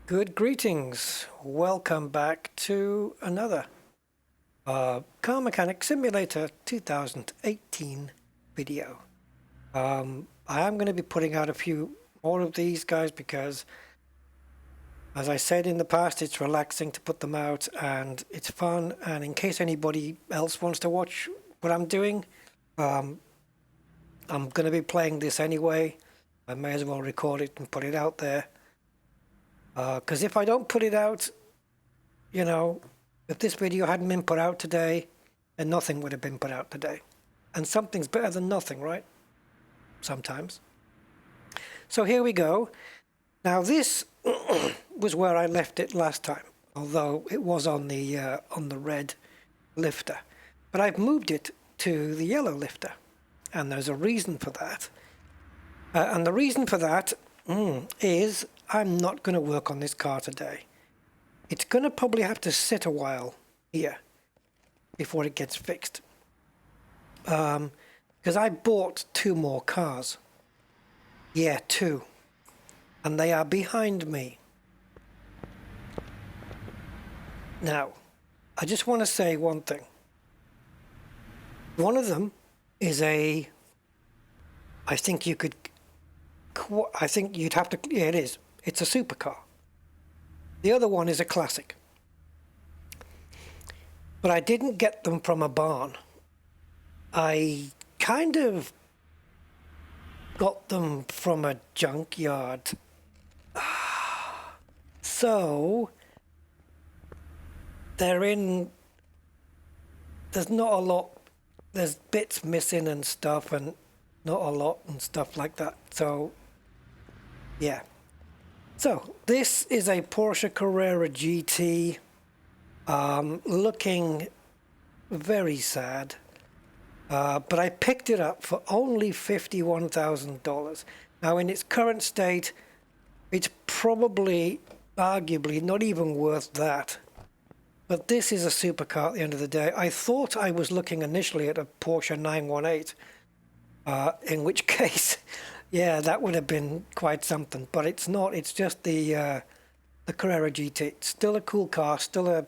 Good greetings. Welcome back to another Car Mechanic Simulator 2018 video. I am going to be putting out a few more of these guys because, as I said in the past, it's relaxing to put them out and it's fun. And in case anybody else wants to watch what I'm doing, I'm going to be playing this anyway. I may as well record it and put it out there. Because if I don't put it out, you know, if this video hadn't been put out today, then nothing would have been put out today. And something's better than nothing, right? Sometimes. So here we go. Now this was where I left it last time, although it was on the red lifter. But I've moved it to the yellow lifter, and there's a reason for that. And the reason for that is I'm not going to work on this car today. It's going to probably have to sit a while here before it gets fixed. Because I bought two more cars. Yeah, two. And they are behind me. Now, I just want to say one thing. One of them is I think you'd have to, yeah, it is. It's a supercar. The other one is a classic. But I didn't get them from a barn. I kind of got them from a junkyard. So there's not a lot, there's bits missing and stuff and not a lot and stuff like that. So yeah. So this is a Porsche Carrera Gt, looking very sad, but I picked it up for only $51,000. Now in its current state, it's probably, arguably, not even worth that. But this is a supercar at the end of the day. I thought I was looking initially at a Porsche 918, in which case... yeah, that would have been quite something, but it's not. It's just the Carrera GT. It's still a cool car, still a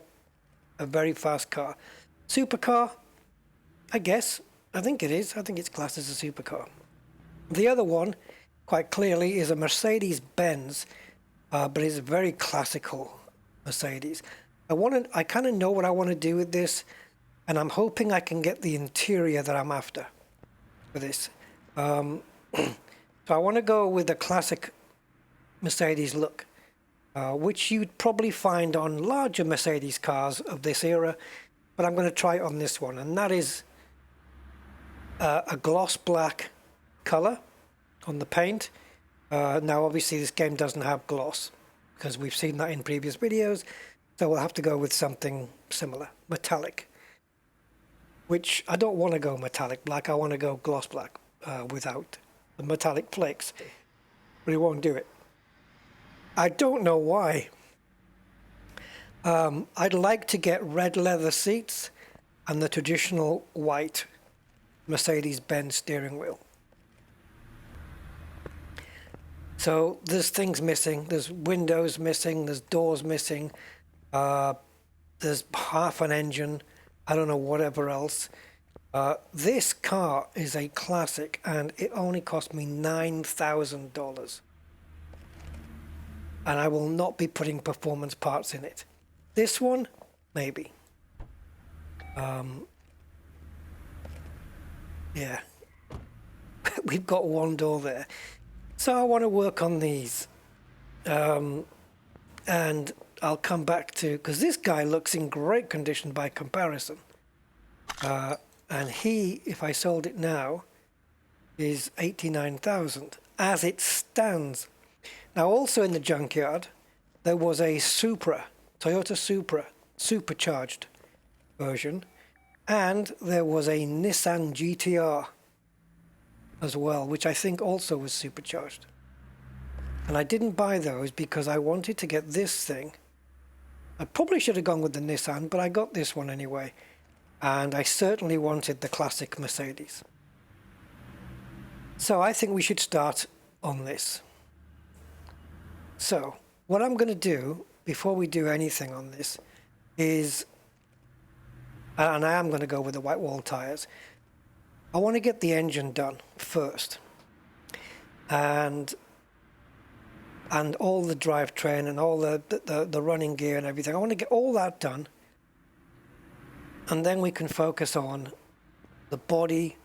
very fast car. Supercar, I guess. I think it is. I think it's classed as a supercar. The other one, quite clearly, is a Mercedes-Benz, but it's a very classical Mercedes. I kind of know what I want to do with this, and I'm hoping I can get the interior that I'm after for this. So I want to go with the classic Mercedes look, which you'd probably find on larger Mercedes cars of this era, but I'm going to try it on this one, and that is a gloss black color on the paint. Now obviously this game doesn't have gloss, because we've seen that in previous videos, so we'll have to go with something similar, metallic, which I don't want to go metallic black, I want to go gloss black without the metallic flakes, but it won't do it. I don't know why. I'd like to get red leather seats and the traditional white Mercedes-Benz steering wheel. So there's things missing, there's windows missing, there's doors missing, there's half an engine, I don't know whatever else. This car is a classic and it only cost me $9,000. And I will not be putting performance parts in it. This one, maybe. Yeah. We've got one door there. So I want to work on these. And I'll come back to, because this guy looks in great condition by comparison. And he, if I sold it now, is $89,000 as it stands. Now also in the junkyard, there was a Toyota Supra, supercharged version, and there was a Nissan GTR as well, which I think also was supercharged. And I didn't buy those because I wanted to get this thing. I probably should have gone with the Nissan, but I got this one anyway. And I certainly wanted the classic Mercedes. So I think we should start on this. So what I'm going to do before we do anything on this is, and I am going to go with the white wall tires, I want to get the engine done first, and all the drivetrain and all the running gear and everything. I want to get all that done, and then we can focus on the body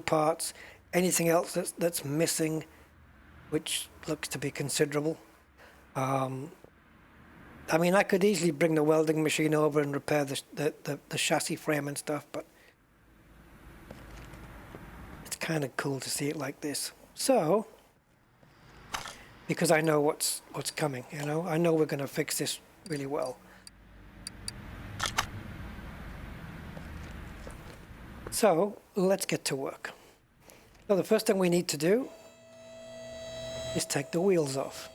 parts, anything else that's missing, which looks to be considerable. I mean, I could easily bring the welding machine over and repair the chassis frame and stuff, but it's kind of cool to see it like this. So, because I know what's coming, you know, I know we're going to fix this really well. So let's get to work. So the first thing we need to do is take the wheels off.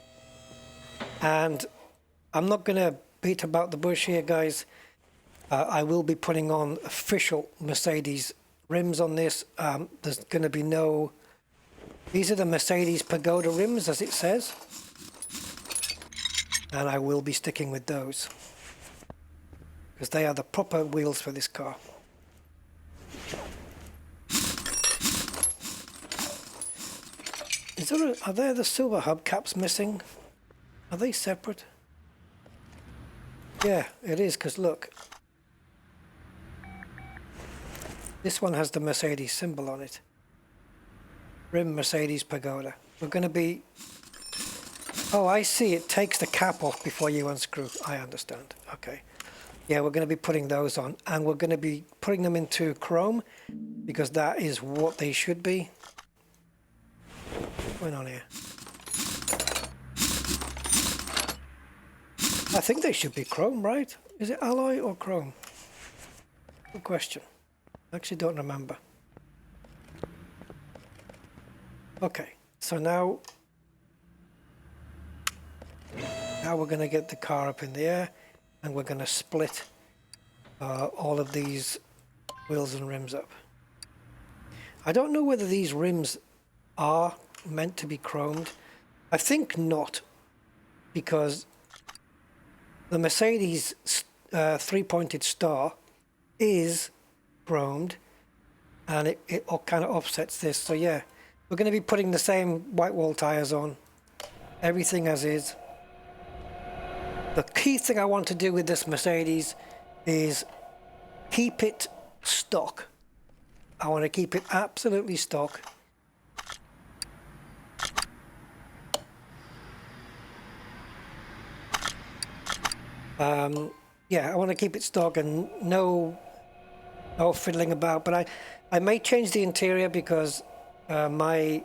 And I'm not going to beat about the bush here, guys. I will be putting on official Mercedes rims on this. There's going to be no... These are the Mercedes Pagoda rims, as it says. And I will be sticking with those, because they are the proper wheels for this car. Are there the silver hubcaps missing? Are they separate? Yeah, it is, because look. This one has the Mercedes symbol on it. Rim Mercedes Pagoda. We're going to be... Oh, I see. It takes the cap off before you unscrew. I understand. Okay. Yeah, we're going to be putting those on. And we're going to be putting them into chrome, because that is what they should be. What's going on here? I think they should be chrome, right? Is it alloy or chrome? Good question. I actually don't remember. Okay, so now we're going to get the car up in the air, and we're going to split all of these wheels and rims up. I don't know whether these rims are meant to be chromed. I think not, because the Mercedes three-pointed star is chromed, and it kind of offsets this. So yeah, we're going to be putting the same white wall tires on, everything as is. The key thing I want to do with this Mercedes is keep it stock. I want to keep it absolutely stock. Yeah, I want to keep it stock and no fiddling about. But I may change the interior, because my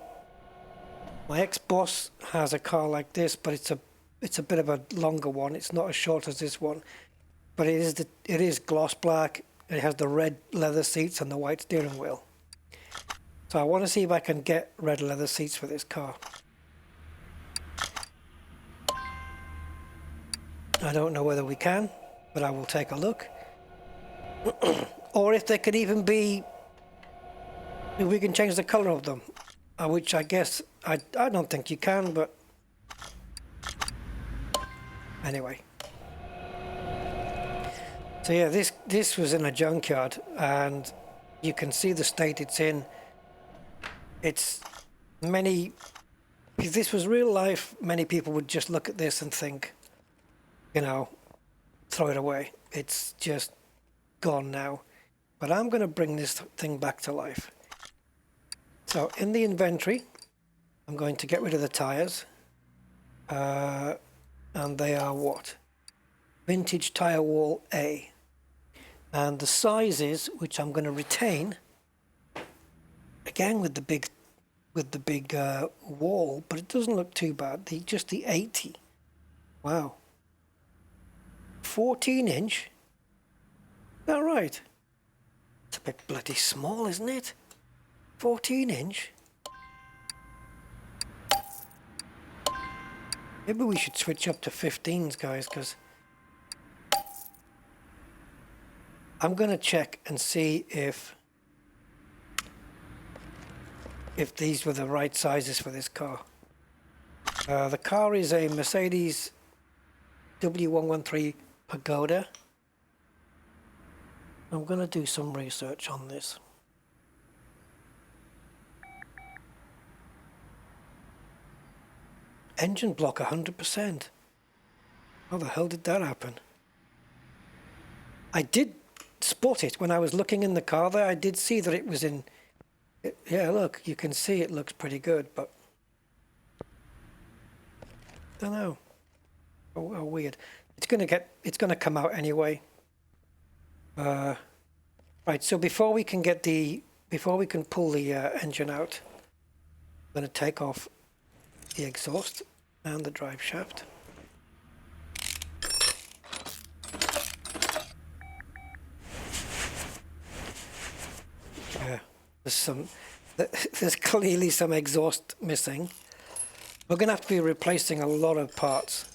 ex-boss has a car like this, but it's a bit of a longer one. It's not as short as this one, but it is gloss black. It has the red leather seats and the white steering wheel. So I want to see if I can get red leather seats for this car. I don't know whether we can, but I will take a look. Or if they could even be, if we can change the color of them, which I guess, I don't think you can, but anyway. So yeah, this was in a junkyard, and you can see the state it's in. It's many, if this was real life, many people would just look at this and think, you know, throw it away. It's just gone now. But I'm going to bring this thing back to life. So in the inventory, I'm going to get rid of the tires. And they are what? Vintage Tyre Wall A. And the sizes, which I'm going to retain, again with the big wall, but it doesn't look too bad. Just the 80. Wow. 14-inch? Is that right? It's a bit bloody small, isn't it? 14-inch? Maybe we should switch up to 15s, guys, because I'm going to check and see if these were the right sizes for this car. The car is a Mercedes W113 Pagoda. I'm going to do some research on this. Engine block 100%. How the hell did that happen? I did spot it when I was looking in the car there. I did see that it was in... Yeah, look, you can see it looks pretty good, but... Don't know. Oh, weird. It's gonna come out anyway. Right, so before we can pull the engine out, I'm gonna take off the exhaust and the drive shaft. Yeah, there's clearly some exhaust missing. We're gonna have to be replacing a lot of parts.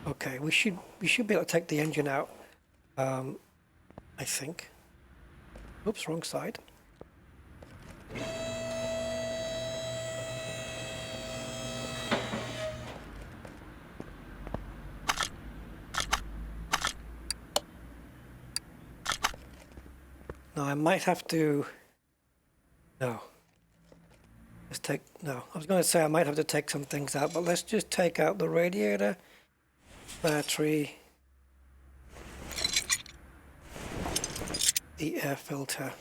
Okay, we should be able to take the engine out. I think. Oops, wrong side. Now I might have to... No. No, I was going to say I might have to take some things out, but let's just take out the radiator, battery, the air filter,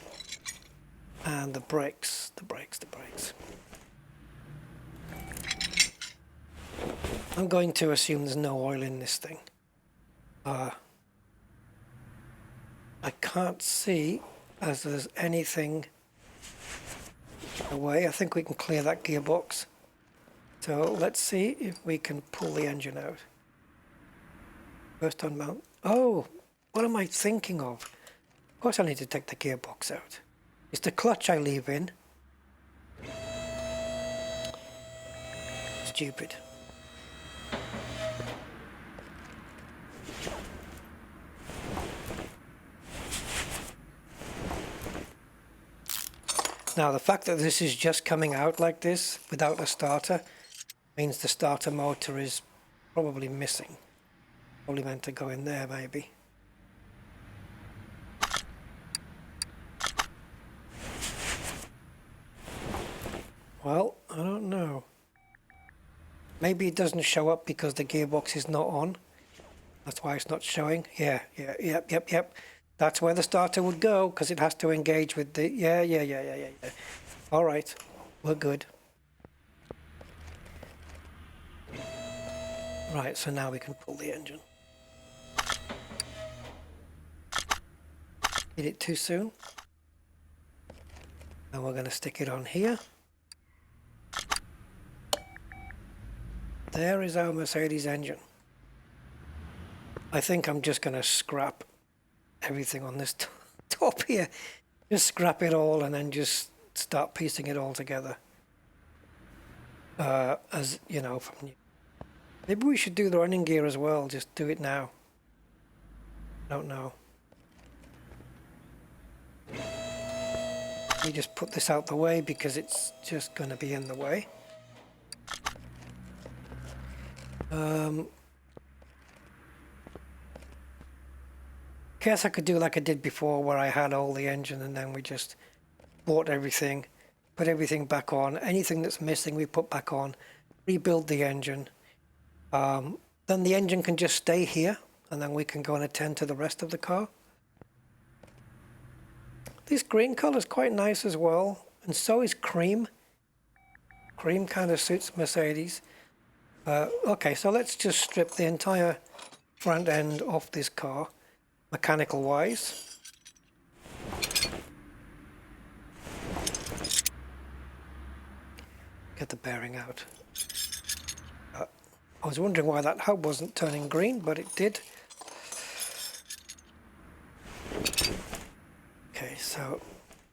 and the brakes, I'm going to assume there's no oil in this thing. I can't see as there's anything away. I think we can clear that gearbox. So let's see if we can pull the engine out. First on mount. Oh, what am I thinking of? Of course I need to take the gearbox out. It's the clutch I leave in. Stupid. Now the fact that this is just coming out like this without a starter means the starter motor is probably missing. Probably meant to go in there maybe. Well, I don't know. Maybe it doesn't show up because the gearbox is not on. That's why it's not showing. Yep. That's where the starter would go, because it has to engage with the... Yeah. All right, we're good. Right, so now we can pull the engine. Did it too soon? And we're going to stick it on here. There is our Mercedes engine. I think I'm just going to scrap everything on this top here. Just scrap it all and then just start piecing it all together. As you know, from new. Maybe we should do the running gear as well. Just do it now. Don't know. We just put this out the way because it's just going to be in the way. Guess I could do like I did before, where I had all the engine and then we just bought everything, put everything back on. Anything that's missing we put back on, rebuild the engine. Then the engine can just stay here and then we can go and attend to the rest of the car. This green color is quite nice as well, and so is cream. Cream kind of suits Mercedes. Okay, so let's just strip the entire front end off this car, mechanical wise. Get the bearing out. I was wondering why that hub wasn't turning green, but it did. Okay, so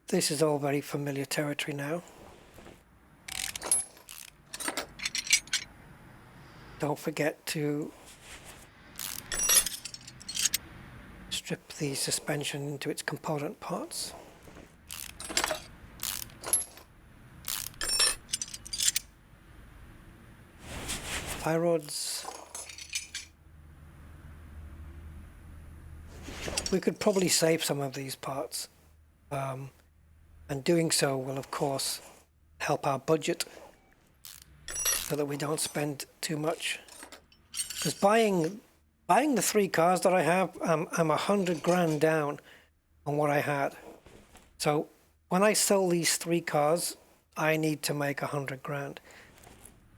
this is all very familiar territory now. Don't forget to strip the suspension into its component parts. tie rods. We could probably save some of these parts, and doing so will of course help our budget so that we don't spend too much. Because buying the 3 cars that I have, I'm 100 grand down on what I had. So when I sell these 3 cars, I need to make 100 grand.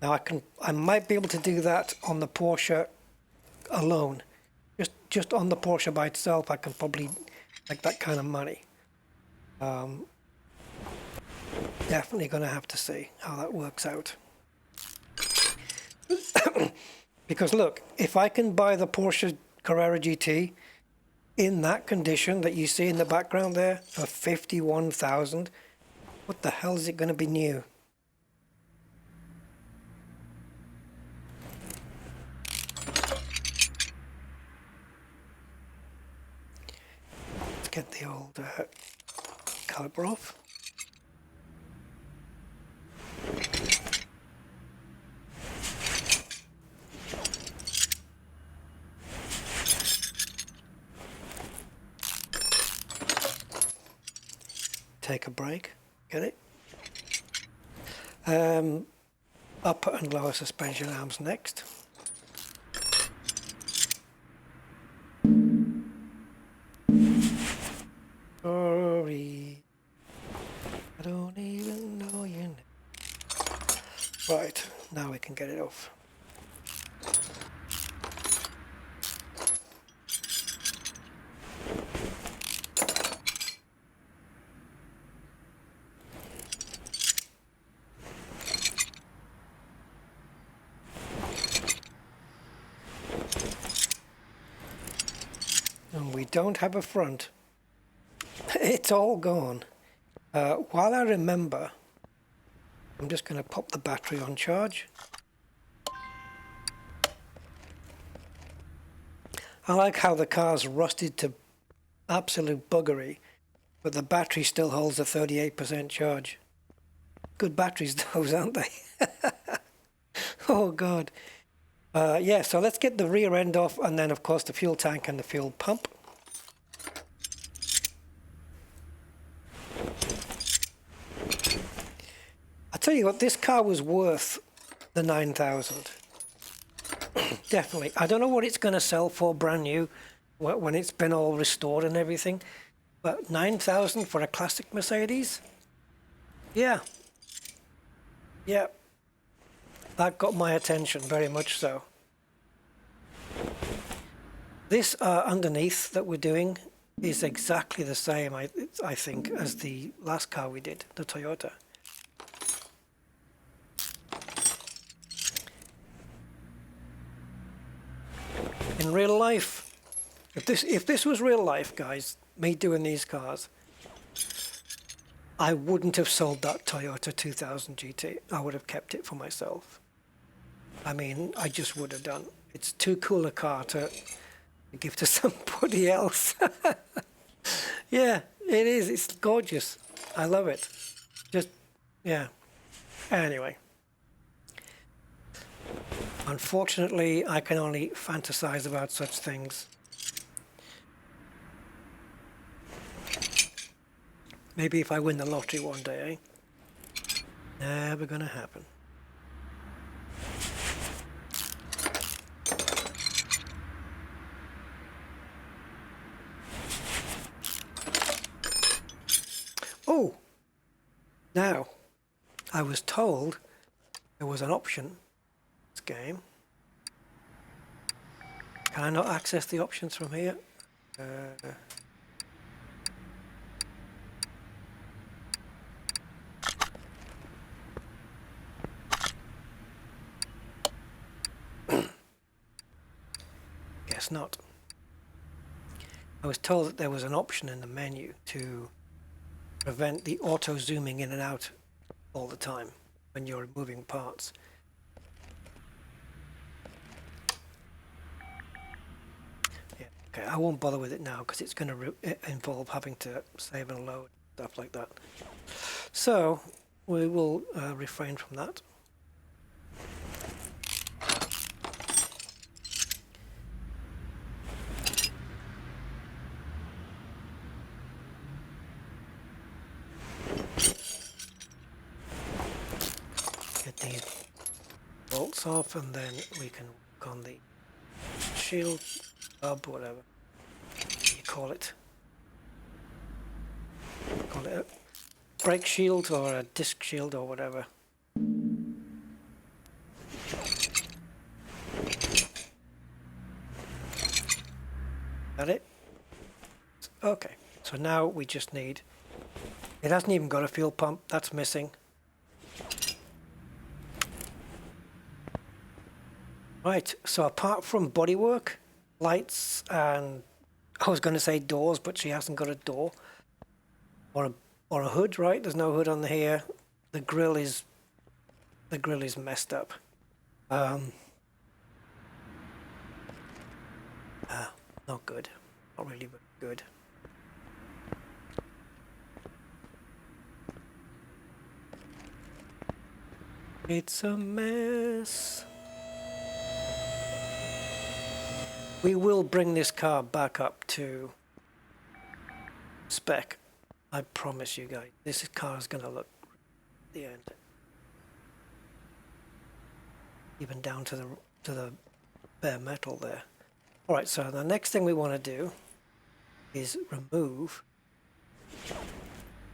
Now I might be able to do that on the Porsche alone. Just on the Porsche by itself, I can probably make that kind of money. Definitely going to have to see how that works out. Because look, if I can buy the Porsche Carrera GT in that condition that you see in the background there for 51,000, what the hell is it going to be new? Let's get the old caliper off. Take a break, get it? Upper and lower suspension arms next. Sorry, I don't even know your name. Right, now we can get it off. And we don't have a front. It's all gone. While I remember, I'm just going to pop the battery on charge. I like how the car's rusted to absolute buggery, but the battery still holds a 38% charge. Good batteries those, aren't they? Oh God. Yeah, so let's get the rear end off, and then of course the fuel tank and the fuel pump. I tell you what, this car was worth the 9,000. Definitely. I don't know what it's going to sell for brand new when it's been all restored and everything, but 9,000 for a classic Mercedes? Yeah. Yeah. That got my attention, very much so. This underneath that we're doing is exactly the same, I think, as the last car we did, the Toyota. In real life, if this was real life, guys, me doing these cars, I wouldn't have sold that Toyota 2000 GT. I would have kept it for myself. I mean, I just would have done. It's too cool a car to give to somebody else. Yeah, it is. It's gorgeous. I love it. Just, yeah. Anyway. Unfortunately, I can only fantasize about such things. Maybe if I win the lottery one day, eh? Never gonna happen. Oh! Now, I was told there was an option game. Can I not access the options from here? Guess not. I was told that there was an option in the menu to prevent the auto zooming in and out all the time when you're removing parts. Okay, I won't bother with it now because it's going to involve having to save and load, stuff like that. So we will refrain from that. these bolts off, and then we can work on the shield hub, whatever you call it. Call it a brake shield or a disc shield or whatever. That it? Okay, so now we just need, it hasn't even got a fuel pump, that's missing. Right, so apart from bodywork, lights, and I was going to say doors, but she hasn't got a door or a hood, right? There's no hood on here. The grill is messed up. Not good. Not really very good. It's a mess. We will bring this car back up to spec. I promise you guys. This car is going to look at the end. Even down to the bare metal there. Alright, so the next thing we want to do is remove.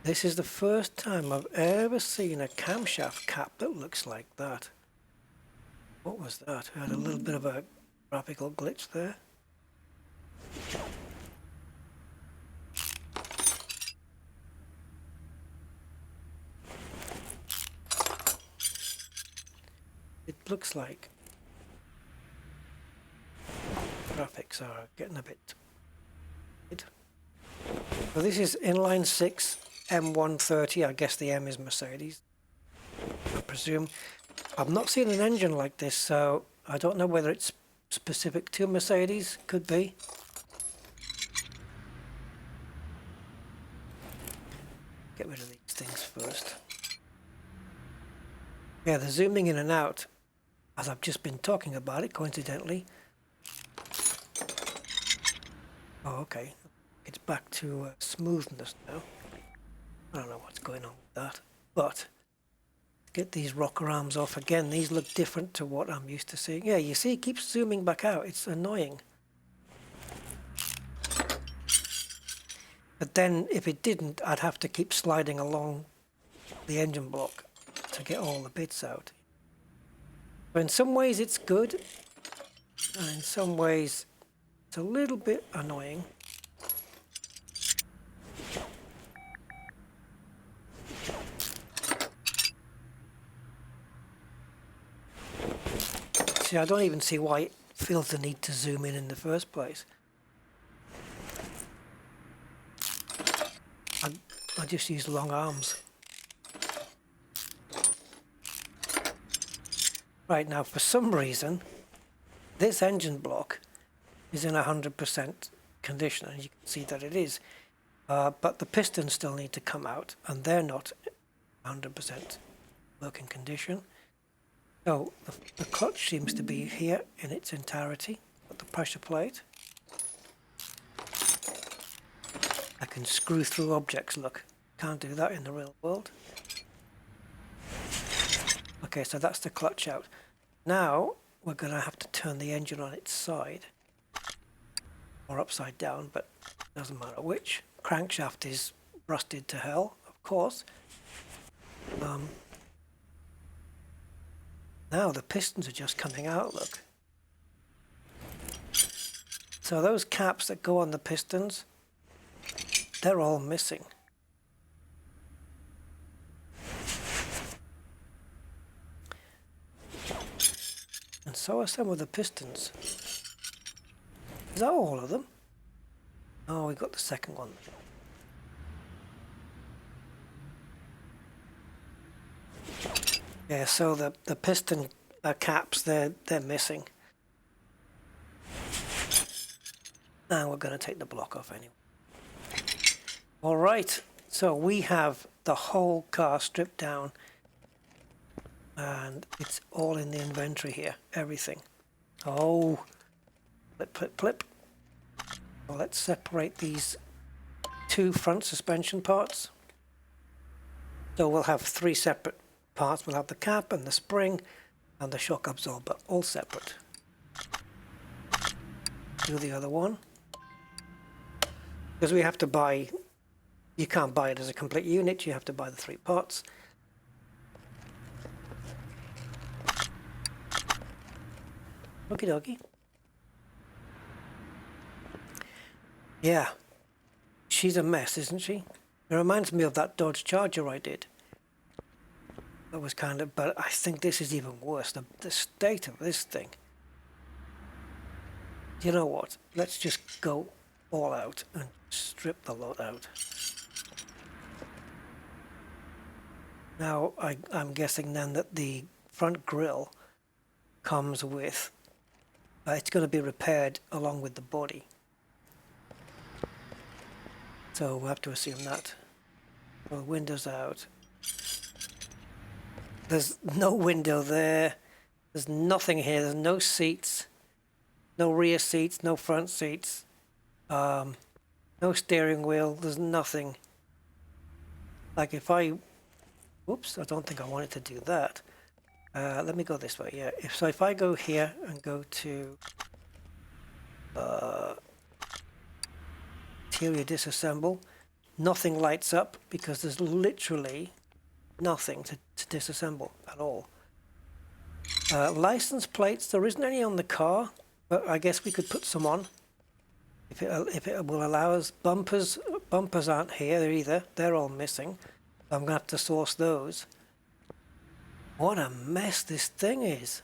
This is the first time I've ever seen a camshaft cap that looks like that. What was that? I had a little bit of a graphical glitch there. It looks like graphics are getting a bit. So this is inline 6 M130. I guess the M is Mercedes, I presume. I've not seen an engine like this, so I don't know whether it's specific to Mercedes. Could be. Get rid of these things first. Yeah, the zooming in and out, as I've just been talking about it, coincidentally. Oh, okay. It's back to smoothness now. I don't know what's going on with that. But, get these rocker arms off again. These look different to what I'm used to seeing. Yeah, you see, it keeps zooming back out. It's annoying. But then, if it didn't, I'd have to keep sliding along the engine block to get all the bits out. So in some ways it's good, and in some ways it's a little bit annoying. See, I don't even see why it feels the need to zoom in the first place. I just use long arms. Right, now for some reason this engine block is in 100% condition, and you can see that it is, but the pistons still need to come out, and they're not 100% working condition. So the clutch seems to be here in its entirety, but the pressure plate, I can screw through objects, look, can't do that in the real world. Okay, so that's the clutch out. Now we're going to have to turn the engine on its side, or upside down, but doesn't matter which. Crankshaft is rusted to hell, of course. Now the pistons are just coming out, look. So those caps that go on the pistons, they're all missing. And so are some of the pistons. Is that all of them? Oh, we got the second one. Yeah, so the piston caps, they're missing. And we're going to take the block off anyway. All right, so we have the whole car stripped down, and it's all in the inventory here, everything. Oh, flip, flip, flip. Well, let's separate these two front suspension parts. So we'll have three separate parts will have the cap and the spring and the shock absorber all separate. Do the other one. Because we have to buy, you can't buy it as a complete unit, you have to buy the 3 parts. Okie dokie. Yeah, she's a mess, isn't she? It reminds me of that Dodge Charger I did. That was kind of, but I think this is even worse, the state of this thing. You know what? Let's just go all out and strip the lot out. Now, I'm guessing then that the front grille comes with, it's going to be repaired along with the body. So we'll have to assume that. Well, windows out. There's no window there. There's nothing here. There's no seats. No rear seats, no front seats. No steering wheel. There's nothing. Like if I... Whoops, I don't think I wanted to do that. Let me go this way, yeah. If I go here and go to... interior disassemble, nothing lights up because there's literally nothing to disassemble at all. License plates, there isn't any on the car, but I guess we could put some on if it will allow us. Bumpers aren't here either, they're all missing. I'm gonna have to source those. What a mess this thing is.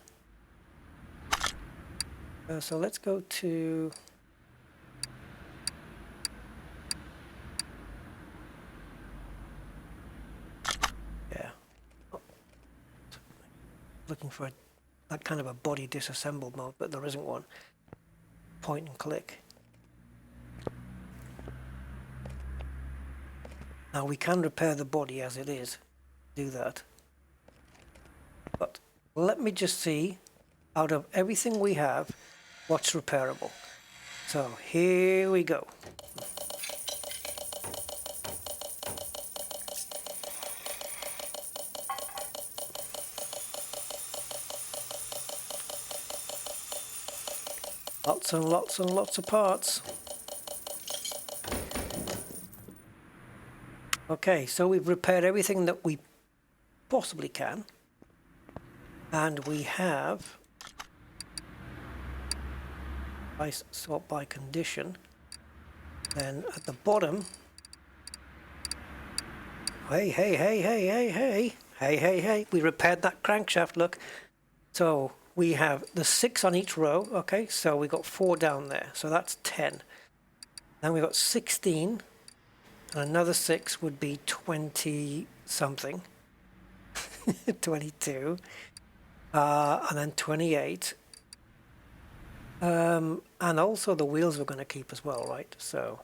So let's go to looking for that kind of a body disassemble mode, but there isn't one. Point and click. Now we can repair the body as it is. Do that. But let me just see, out of everything we have, what's repairable. So here we go. Lots and lots and lots of parts. Okay, so we've repaired everything that we possibly can. And we have, I sort by condition, then at the bottom, hey, we repaired that crankshaft, look. So we have the 6 on each row, okay, so we got 4 down there, so that's 10. Then we got 16, and another 6 would be 20 something, 22, and then 28. And also the wheels we're going to keep as well, right? So,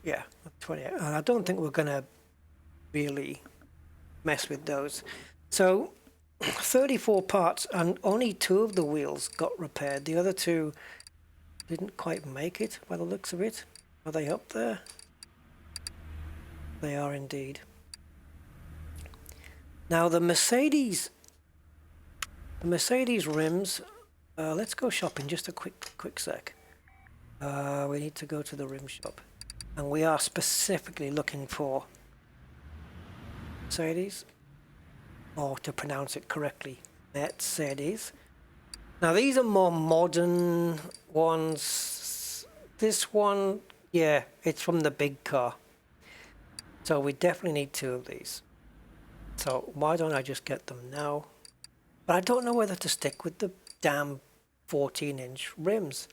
yeah, 28. And I don't think we're going to really mess with those. So 34 parts, and only 2 of the wheels got repaired. The other 2 didn't quite make it by the looks of it. Are they up there? They are indeed. Now the Mercedes rims, let's go shopping just a quick sec. We need to go to the rim shop, and we are specifically looking for Mercedes, or to pronounce it correctly, Mercedes. Now these are more modern ones. This one, yeah, it's from the big car. So we definitely need 2 of these. So why don't I just get them now? But I don't know whether to stick with the damn 14-inch rims.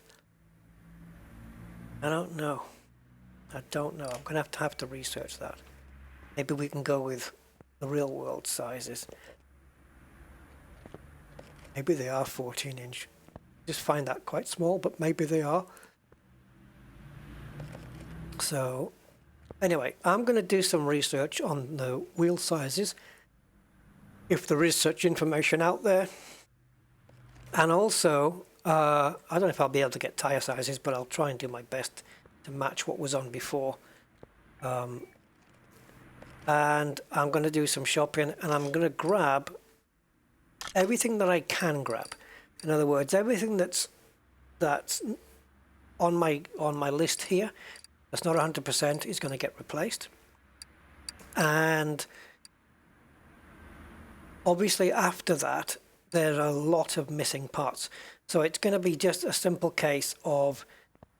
I don't know. I'm going to have to research that. Maybe we can go with the real world sizes. Maybe they are 14-inch. Just find that quite small, but maybe they are. So anyway, I'm going to do some research on the wheel sizes, if there is such information out there. And also, I don't know if I'll be able to get tyre sizes, but I'll try and do my best to match what was on before. and I'm going to do some shopping, and I'm going to grab everything that I can grab. In other words, everything that's on my list here that's not 100% is going to get replaced. And obviously after that, there are a lot of missing parts. So it's going to be just a simple case of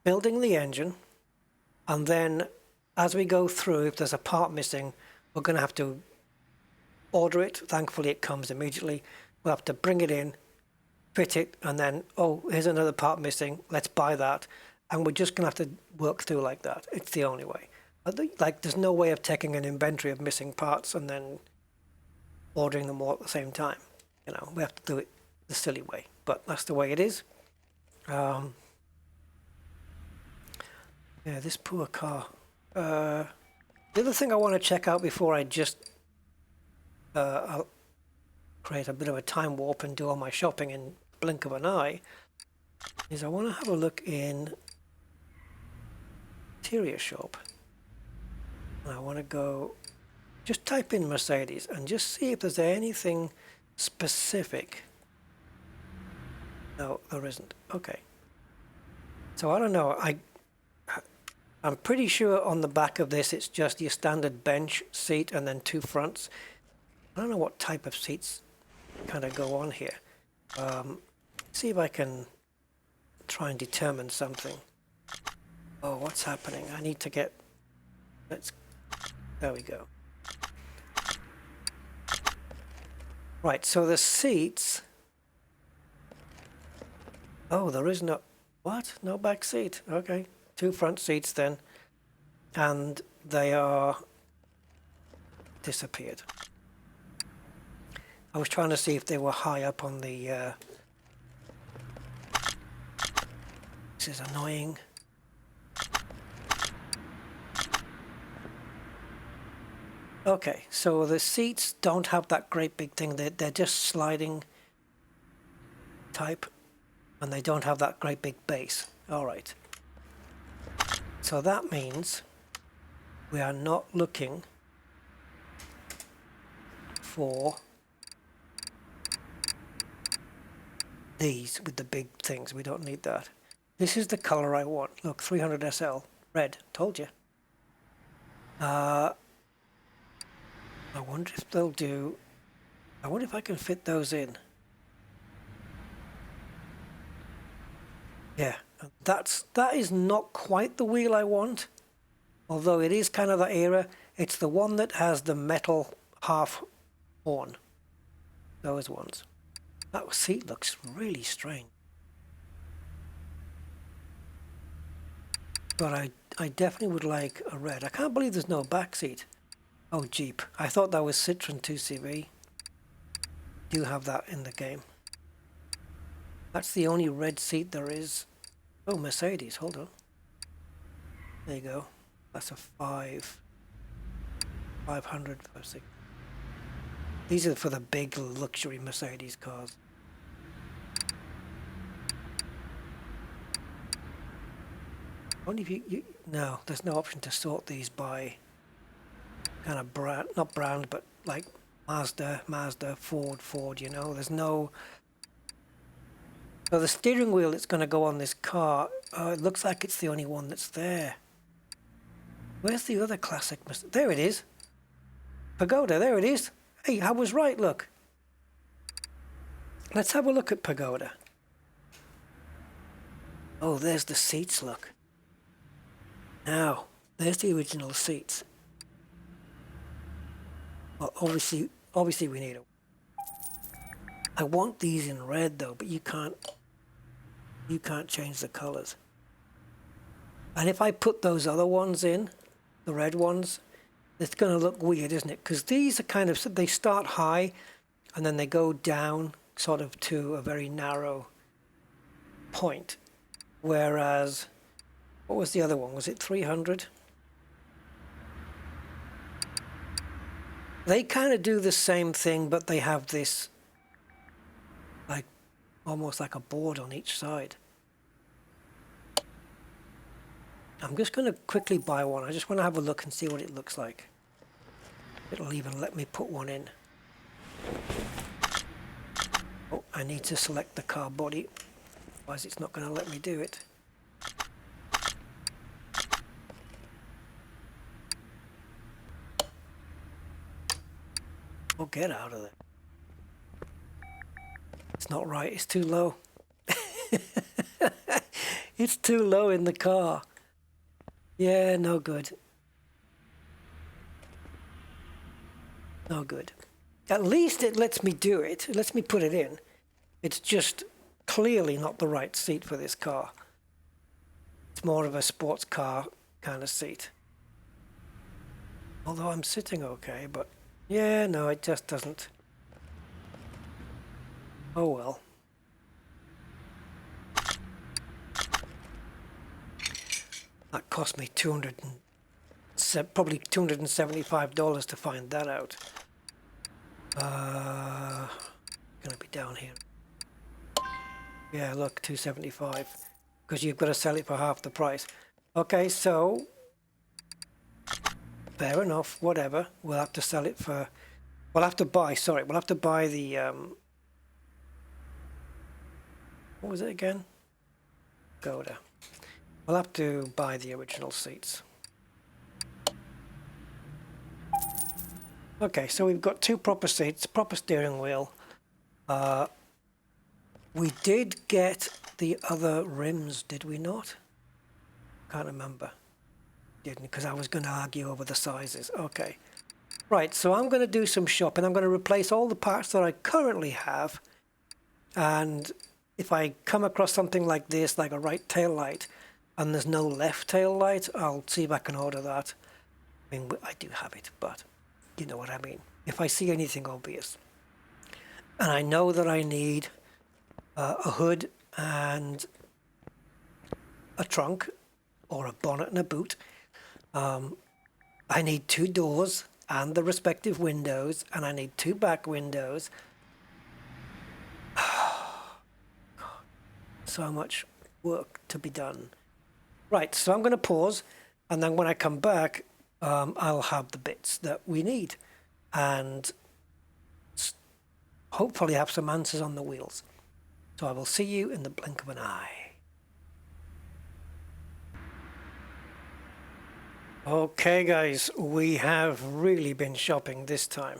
building the engine, and then as we go through, if there's a part missing, we're going to have to order it. Thankfully, it comes immediately. We'll have to bring it in, fit it, and then, oh, here's another part missing. Let's buy that. And we're just going to have to work through like that. It's the only way. Like, there's no way of taking an inventory of missing parts and then ordering them all at the same time. You know, we have to do it the silly way. But that's the way it is. Yeah, this poor car. The other thing I want to check out before I just I'll create a bit of a time warp and do all my shopping in the blink of an eye is I want to have a look in interior shop. I want to go just type in Mercedes and just see if there's anything specific. No, there isn't. Okay. So I don't know. I'm pretty sure on the back of this it's just your standard bench seat and then two fronts. I don't know what type of seats kind of go on here. See if I can try and determine something. Oh, what's happening? I need to get... There we go. Right, so the seats... Oh, there is no... What? No back seat. Okay. Two front seats then. And they are... disappeared. I was trying to see if they were high up on the... This is annoying. Okay, so the seats don't have that great big thing. They're just sliding type, and they don't have that great big base. All right. So that means we are not looking for these with the big things. We don't need that. This is the color I want. Look, 300 SL, red. Told you. I wonder if they'll do... I wonder if I can fit those in. Yeah, that is not quite the wheel I want. Although it is kind of that era. It's the one that has the metal half horn. Those ones. That seat looks really strange. But I definitely would like a red. I can't believe there's no back seat. Oh, Jeep. I thought that was Citroen 2CV. Do have that in the game. That's the only red seat there is. Oh, Mercedes. Hold on. There you go. That's a 500, 560. These are for the big luxury Mercedes cars. Only if you no, there's no option to sort these by kind of brand, not brand, but like Mazda, Ford, you know, there's no... So the steering wheel that's going to go on this car, it looks like it's the only one that's there. Where's the other classic? There it is. Pagoda, there it is. Hey, I was right, look. Let's have a look at Pagoda. Oh, there's the seats, look. Now, there's the original seats. Well, obviously we need a... I want these in red though, but you can't change the colors. And if I put those other ones in, the red ones, it's going to look weird, isn't it? Because these are kind of, they start high and then they go down sort of to a very narrow point. Whereas, what was the other one? Was it 300? They kind of do the same thing, but they have this, like, almost like a board on each side. I'm just going to quickly buy one. I just want to have a look and see what it looks like. It'll even let me put one in. Oh, I need to select the car body, otherwise it's not going to let me do it. Oh, get out of there. It's not right, it's too low. It's too low in the car. Yeah, no good. No good. At least it lets me do it. It lets me put it in. It's just clearly not the right seat for this car. It's more of a sports car kind of seat. Although I'm sitting okay, but yeah, no, it just doesn't. Oh well. That cost me probably $275 to find that out. Gonna be down here. Yeah, look, $275, because you've got to sell it for half the price. Okay, so fair enough. Whatever. We'll have to sell it for. We'll have to buy. Sorry, we'll have to buy the. What was it again? Goda. We'll have to buy the original seats. Okay, so we've got two proper seats, proper steering wheel. We did get the other rims, did we not? Can't remember. Didn't, because I was going to argue over the sizes. Okay. Right, so I'm going to do some shopping. I'm going to replace all the parts that I currently have. And if I come across something like this, like a right tail light, and there's no left tail light, I'll see if I can order that. I mean, I do have it, but you know what I mean. If I see anything obvious. And I know that I need a hood and a trunk, or a bonnet and a boot. I need two doors and the respective windows, and I need two back windows. So much work to be done. Right, so I'm going to pause, and then when I come back, I'll have the bits that we need, and hopefully have some answers on the wheels. So I will see you in the blink of an eye. Okay guys, we have really been shopping this time.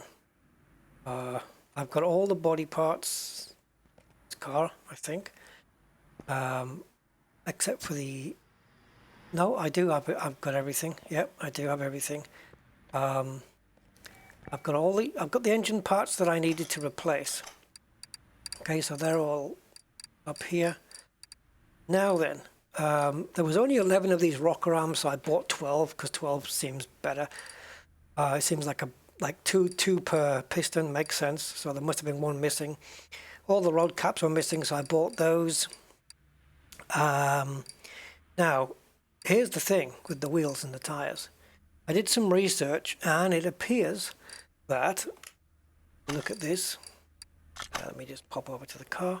I've got all the body parts, this car, I think, except for the, no, I do have, I've got everything. Yep, I do have everything. I've got the engine parts that I needed to replace. Okay, so they're all up here. Now then, there was only 11 of these rocker arms, so I bought 12 because 12 seems better. It seems like two per piston makes sense. So there must have been one missing. All the rod caps were missing, so I bought those. Now, here's the thing with the wheels and the tires. I did some research, and it appears that, look at this. Let me just pop over to the car.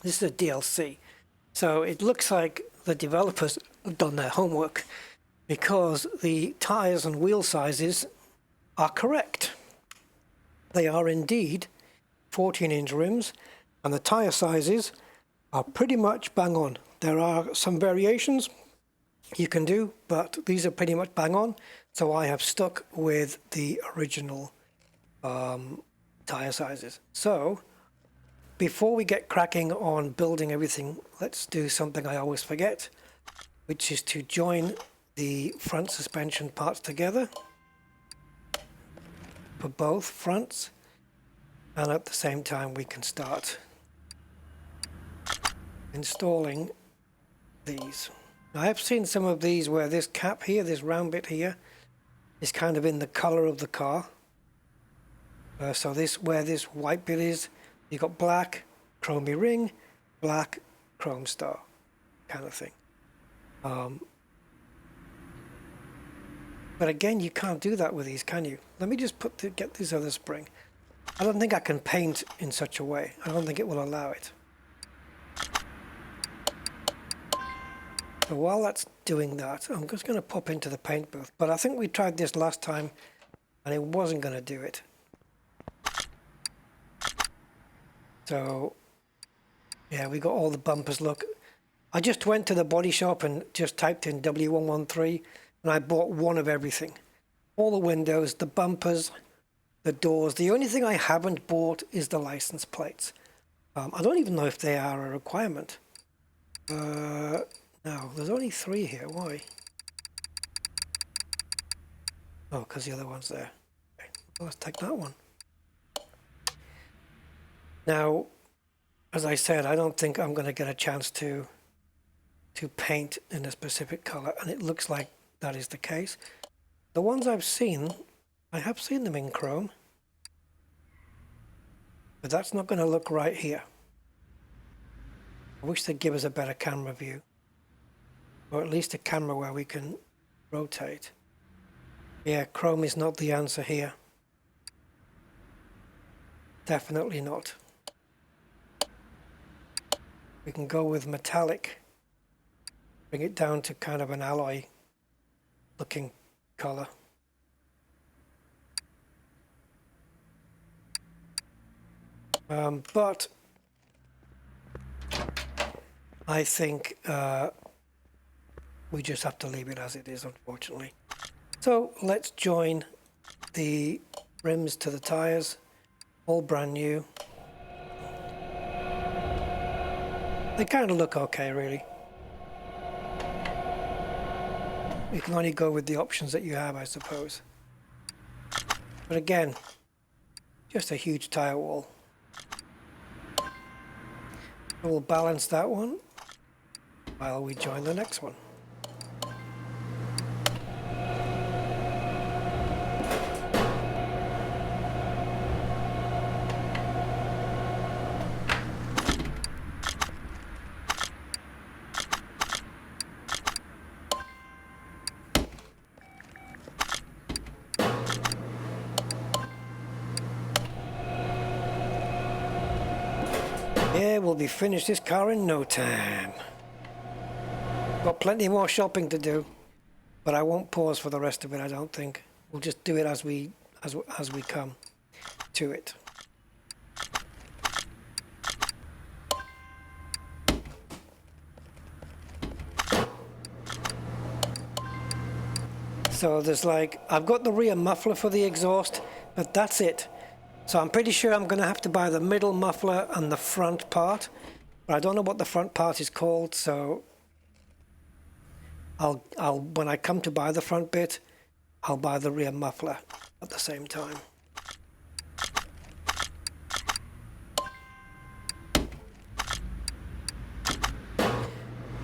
This is a DLC. So it looks like the developers have done their homework, because the tires and wheel sizes are correct. They are indeed 14-inch rims, and the tire sizes are pretty much bang on. There are some variations you can do, but these are pretty much bang on. So I have stuck with the original tire sizes. So before we get cracking on building everything, let's do something I always forget, which is to join the front suspension parts together for both fronts, and at the same time we can start installing these. Now, I've seen some of these where this cap here, this round bit here, is kind of in the color of the car. So this, where this white bit is, you've got black, chromey ring, black, chrome star, kind of thing. But again, you can't do that with these, can you? Let me just get this other spring. I don't think I can paint in such a way. I don't think it will allow it. So while that's doing that, I'm just going to pop into the paint booth. But I think we tried this last time and it wasn't going to do it. So yeah, we got all the bumpers. Look, I just went to the body shop and just typed in W113 and I bought one of everything. All the windows, the bumpers, the doors. The only thing I haven't bought is the license plates. I don't even know if they are a requirement. No, there's only 3 here. Why? Oh, because the other one's there. Okay. Well, let's take that one. Now, as I said, I don't think I'm going to get a chance to paint in a specific color, and it looks like that is the case. The ones I've seen, I have seen them in chrome, but that's not going to look right here. I wish they'd give us a better camera view, or at least a camera where we can rotate. Yeah, chrome is not the answer here. Definitely not. We can go with metallic, bring it down to kind of an alloy looking color. But I think we just have to leave it as it is, unfortunately. So let's join the rims to the tires, all brand new. They kind of look okay, really. You can only go with the options that you have, I suppose. But again, just a huge tire wall. We'll balance that one while we join the next one. Yeah, we'll be finished this car in no time. Got plenty more shopping to do, but I won't pause for the rest of it, I don't think. We'll just do it as we come to it. So there's like, I've got the rear muffler for the exhaust, but that's it. So I'm pretty sure I'm going to have to buy the middle muffler and the front part, but I don't know what the front part is called, so I'll when I come to buy the front bit, I'll buy the rear muffler at the same time.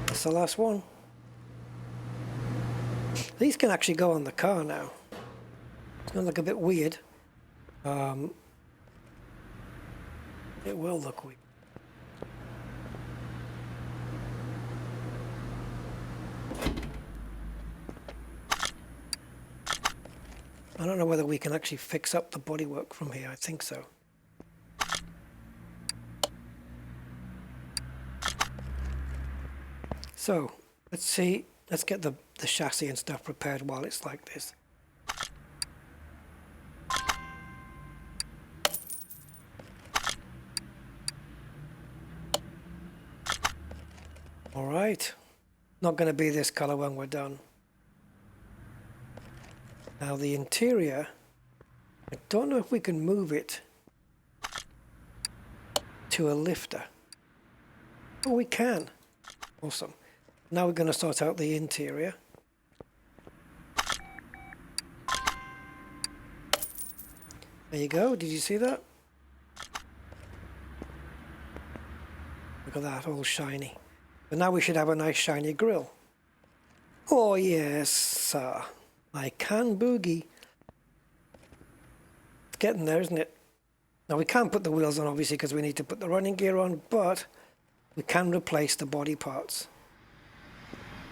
That's the last one. These can actually go on the car now. It's going to look a bit weird. It will look weird. I don't know whether we can actually fix up the bodywork from here. I think so. So, let's see. Let's get the chassis and stuff prepared while it's like this. All right. Not going to be this color when we're done. Now the interior, I don't know if we can move it to a lifter. Oh, we can. Awesome. Now we're going to sort out the interior. There you go. Did you see that? Look at that, all shiny. But now we should have a nice shiny grille. Oh yes, sir. I can boogie. It's getting there, isn't it? Now we can't put the wheels on, obviously, because we need to put the running gear on, but we can replace the body parts.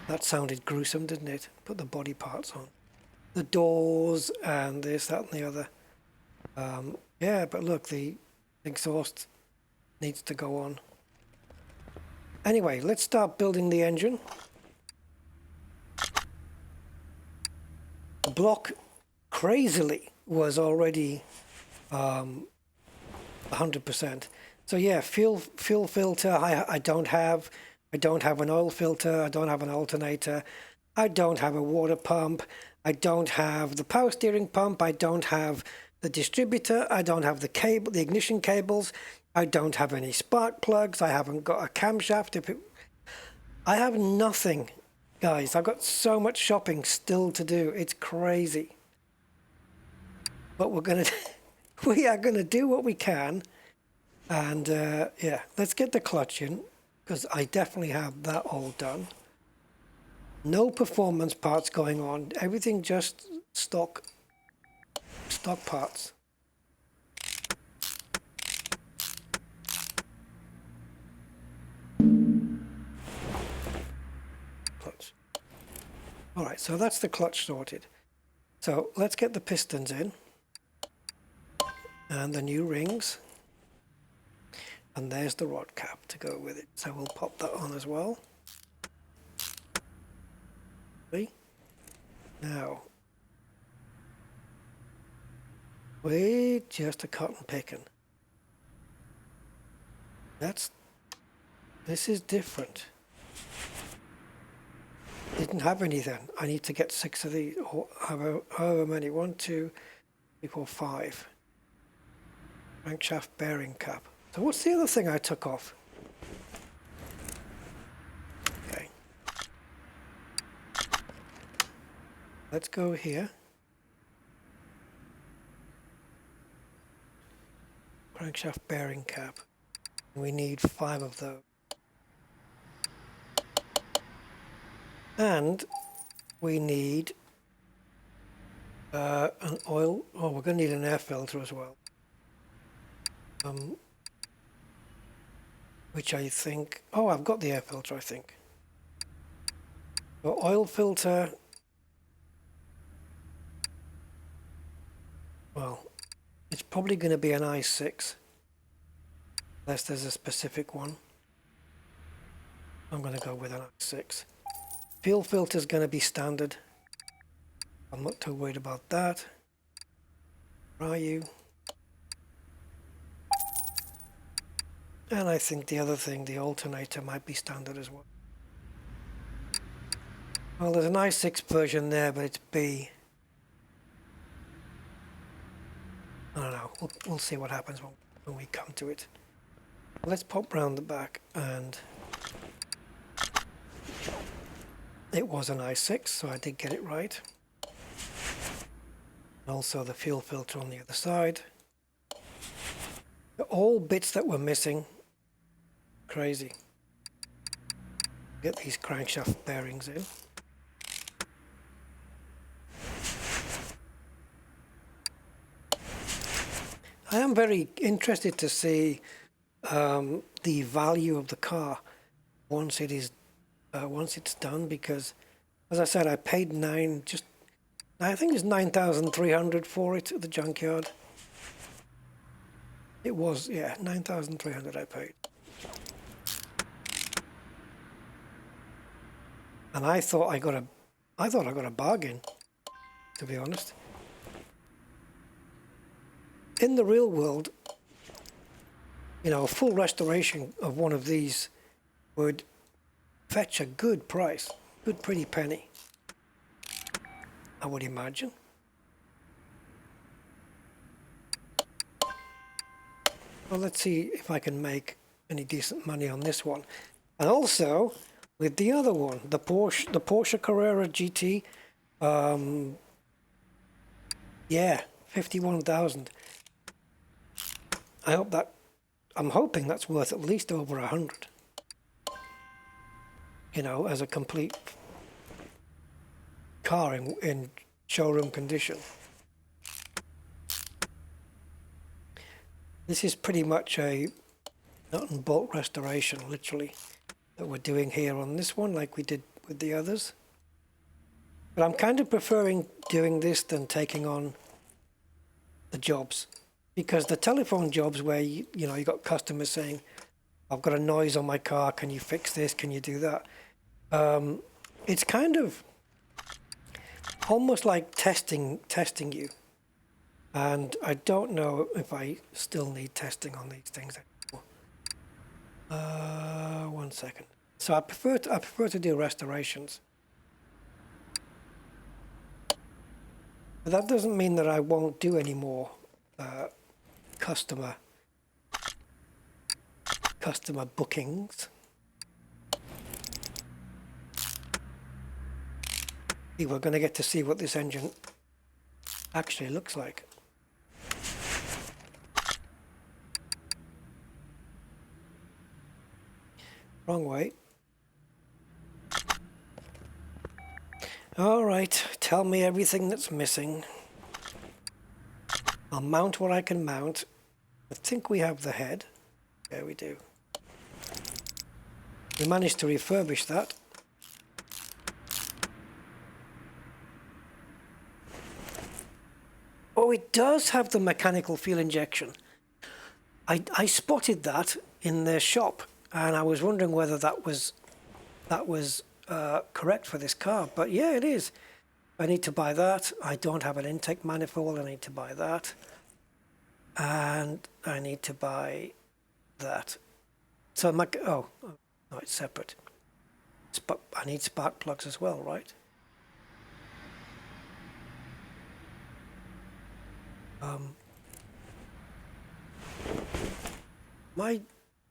That sounded gruesome, didn't it? Put the body parts on. The doors and this, that and the other. Yeah, but look, the exhaust needs to go on. Anyway, let's start building the engine. The block crazily was already 100%. So yeah, fuel filter I don't have. I don't have an oil filter. I don't have an alternator. I don't have a water pump. I don't have the power steering pump. I don't have the distributor. I don't have the cable, the ignition cables. I don't have any spark plugs. I haven't got a camshaft. I have nothing, guys. I've got so much shopping still to do. It's crazy. But we are gonna do what we can. And yeah, let's get the clutch in, because I definitely have that all done. No performance parts going on. Everything just stock parts. Clutch. All right, so that's the clutch sorted. So let's get the pistons in and the new rings. And there's the rod cap to go with it. So we'll pop that on as well. See? Now, wait, just a cotton picking. This is different. Didn't have any then. I need to get 6 of these, or however many. 1, 2, 3, 4, 5. Crankshaft bearing cap. So what's the other thing I took off? Okay. Let's go here. Crankshaft bearing cap. We need 5 of those. And we need an oil. Oh, we're going to need an air filter as well. Which I think, oh, I've got the air filter, I think. So oil filter, well, it's probably going to be an i6, unless there's a specific one. I'm going to go with an i6. Fuel filter is going to be standard. I'm not too worried about that. Where are you? And I think the other thing, the alternator, might be standard as well. Well, there's an i6 version there, but it's B. I don't know. We'll see what happens when we come to it. Let's pop round the back, and it was an i6, so I did get it right. Also the fuel filter on the other side. All bits that were missing. Crazy. Get these crankshaft bearings in. I am very interested to see the value of the car once it's done, because, as I said, I paid I think it's 9,300 for it at the junkyard. It was, yeah, 9,300 I paid. And I thought I got a bargain, to be honest. In the real world, you know, a full restoration of one of these would fetch a good price, good pretty penny, I would imagine. Well, let's see if I can make any decent money on this one. And also with the other one, the Porsche Carrera Gt, yeah, 51,000. I'm hoping that's worth at least over 100. You know, as a complete car in showroom condition. This is pretty much a nut and bolt restoration, literally, that we're doing here on this one, like we did with the others. But I'm kind of preferring doing this than taking on the jobs, because the telephone jobs where you got customers saying, "I've got a noise on my car. Can you fix this? Can you do that?" It's kind of, almost like testing you. And I don't know if I still need testing on these things anymore. 1 second. So I prefer to do restorations. But that doesn't mean that I won't do any more customer bookings. We're going to get to see what this engine actually looks like. Wrong way. All right, tell me everything that's missing. I'll mount what I can mount. I think we have the head. Yeah, we do. We managed to refurbish that. Oh, it does have the mechanical fuel injection. I spotted that in their shop, and I was wondering whether that was correct for this car. But yeah, it is. I need to buy that. I don't have an intake manifold. I need to buy that. And I need to buy that. So oh no, it's separate. I need spark plugs as well, right? Am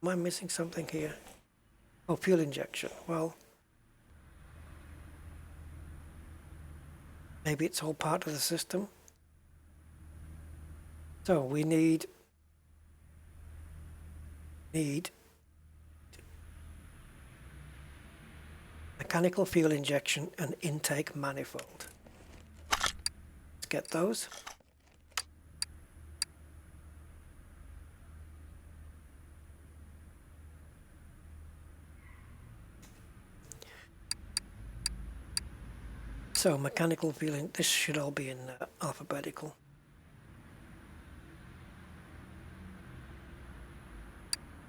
I missing something here? Oh, fuel injection. Well, maybe it's all part of the system. So we need mechanical fuel injection and intake manifold. Let's get those. So mechanical fueling, this should all be in alphabetical.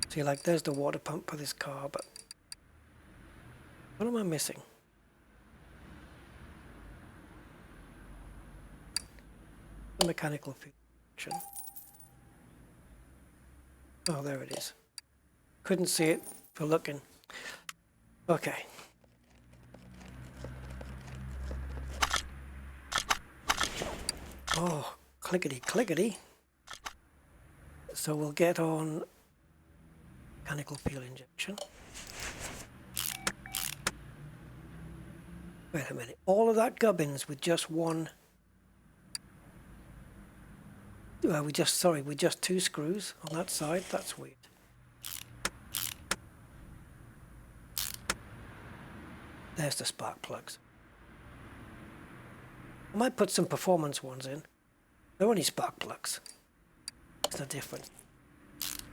See, like there's the water pump for this car, but what am I missing? The mechanical fuel. Oh, there it is. Couldn't see it for looking. Okay. Oh, clickety clickety. So we'll get on mechanical fuel injection. Wait a minute. All of that gubbins with just one. With just 2 screws on that side. That's weird. There's the spark plugs. I might put some performance ones in. They're only spark plugs. What's the difference?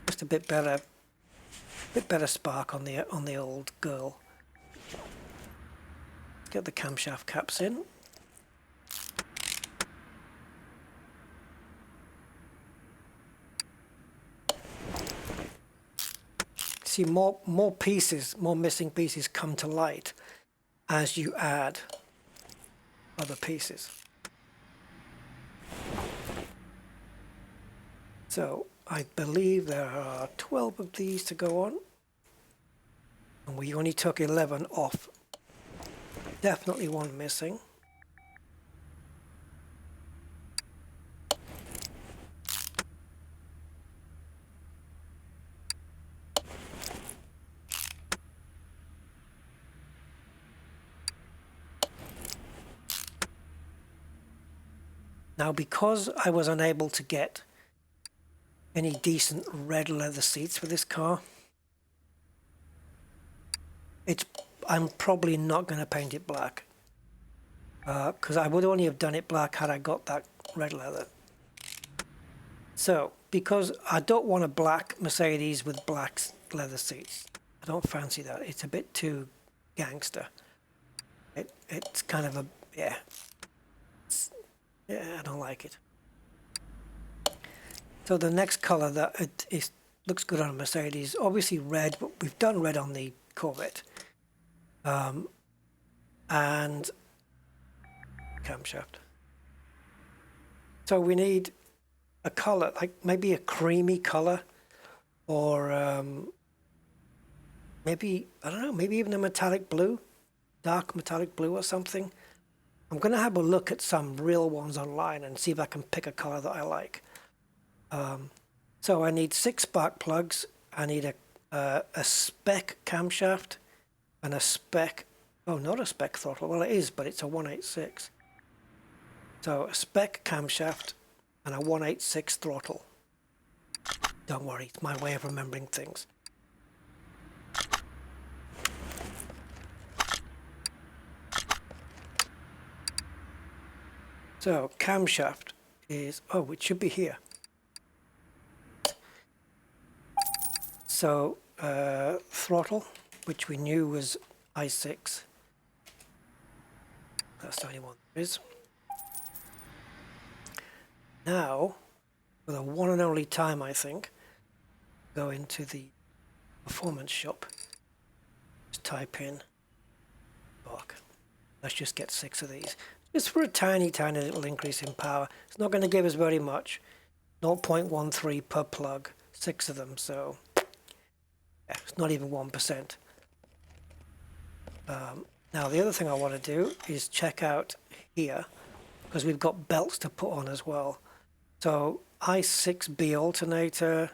Just a bit better spark on the old girl. Get the camshaft caps in. See, more missing pieces come to light as you add other pieces. So I believe there are 12 of these to go on, and we only took 11 off. Definitely one missing. Now, because I was unable to get any decent red leather seats for this car, I'm probably not going to paint it black, because I would only have done it black had I got that red leather. So, because I don't want a black Mercedes with black leather seats, I don't fancy that. It's a bit too gangster. It's kind of a, yeah. Yeah, I don't like it. So the next color that looks good on a Mercedes, obviously red, but we've done red on the Corvette. And camshaft. So we need a color, like maybe a creamy color, or maybe, I don't know, maybe even a metallic blue, dark metallic blue or something. I'm going to have a look at some real ones online and see if I can pick a color that I like. So I need 6 spark plugs. I need a spec camshaft and a spec, oh, not a spec throttle. Well, it is, but it's a 186. So a spec camshaft and a 186 throttle. Don't worry, it's my way of remembering things. So camshaft is, oh, it should be here. So throttle, which we knew was I6. That's the only one there is. Now, for the one and only time, I think, go into the performance shop. Just type in Spark. Let's just get 6 of these. Just for a tiny, tiny little increase in power. It's not going to give us very much. 0.13 per plug, 6 of them, so yeah, it's not even 1%. Now the other thing I want to do is check out here, because we've got belts to put on as well. So I6B alternator,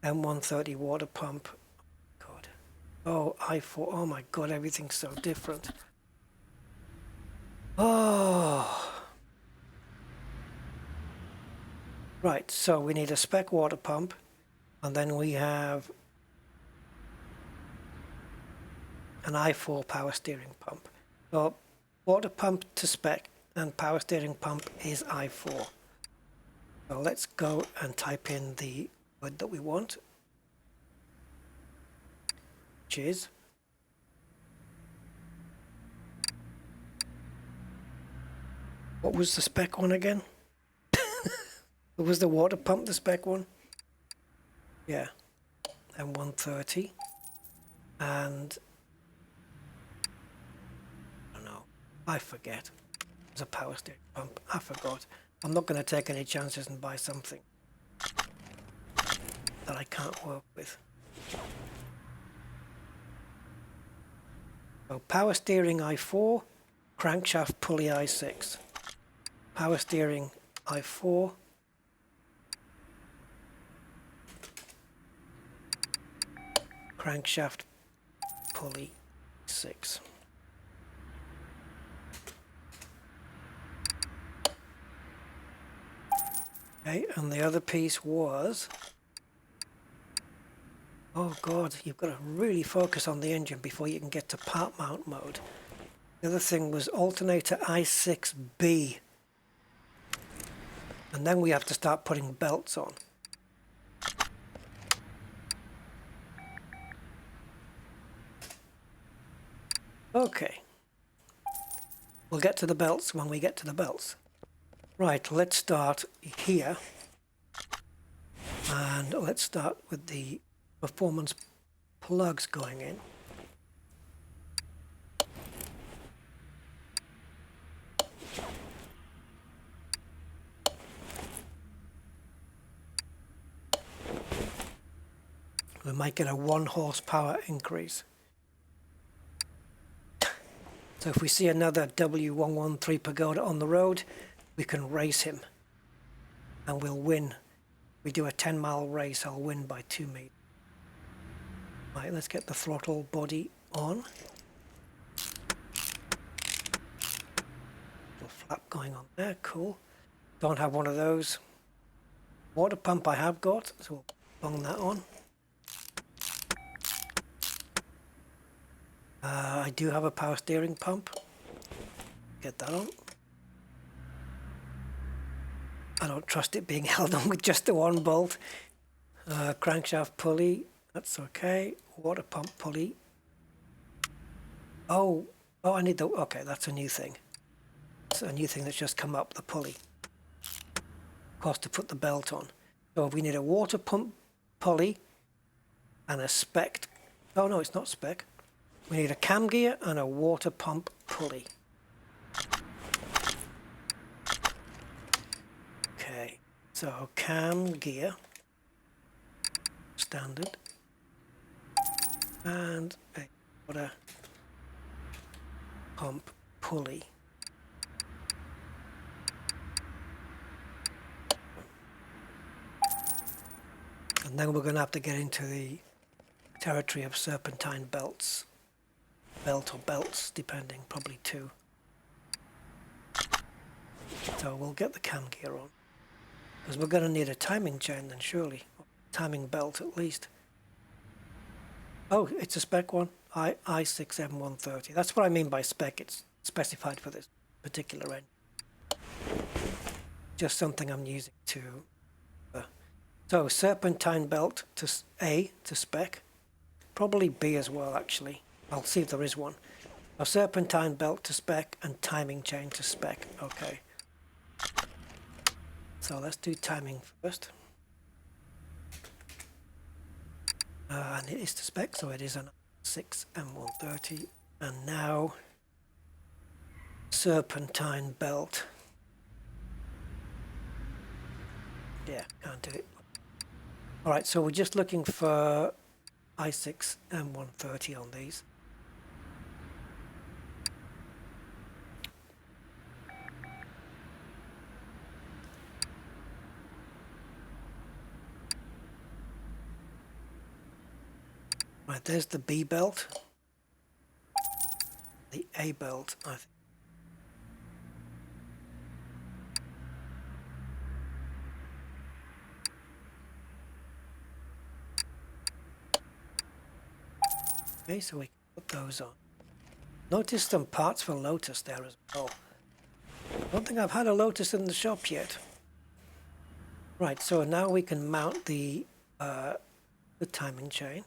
M130 water pump. God. Oh, I4. Oh my God, everything's so different. Oh. Right, so we need a spec water pump, and then we have an I4 power steering pump. So water pump to spec and power steering pump is I4. So let's go and type in the word that we want, which is what was the spec one again? Was the water pump the spec one? Yeah, M130 and I don't know, I forget. It was a power steering pump. I forgot. I'm not going to take any chances and buy something that I can't work with. So power steering I4, crankshaft pulley I6. Power steering I4, crankshaft pulley 6. Okay, and the other piece was, oh God, you've got to really focus on the engine before you can get to part mount mode. The other thing was alternator I6B. And then we have to start putting belts on. Okay. We'll get to the belts when we get to the belts. Right, let's start here. And let's start with the performance plugs going in. We might get a 1 horsepower increase. So if we see another W113 Pagoda on the road, we can race him and we'll win. We do a 10-mile race, I'll win by 2 meters. Right, let's get the throttle body on. Little flap going on there, cool. Don't have one of those. Water pump I have got, so we'll bung that on. I do have a power steering pump. Get that on. I don't trust it being held on with just the one bolt. Crankshaft pulley, that's okay. Water pump pulley. Oh, I need the, okay, that's a new thing. It's a new thing that's just come up, the pulley. Of course, to put the belt on. So we need a water pump pulley and a spec. Oh no, it's not spec. We need a cam gear and a water pump pulley. So cam gear, standard, and a water pump pulley. And then we're going to have to get into the territory of serpentine belts. Belt or belts, depending, probably two. So we'll get the cam gear on. Because we're going to need a timing chain then, surely. Timing belt at least. Oh, it's a spec one. I6M130. That's what I mean by spec. It's specified for this particular engine. Just something I'm using to... So serpentine belt to A to spec. Probably B as well, actually. I'll see if there is one. A serpentine belt to spec and timing chain to spec. Okay. So let's do timing first. And it is to spec, so it is an 6M130. And now serpentine belt. Yeah, can't do it. Alright, so we're just looking for i6M130 on these. Right, there's the B belt. The A belt, I think. Okay, so we can put those on. Notice some parts for Lotus there as well. I don't think I've had a Lotus in the shop yet. Right, so now we can mount the timing chain.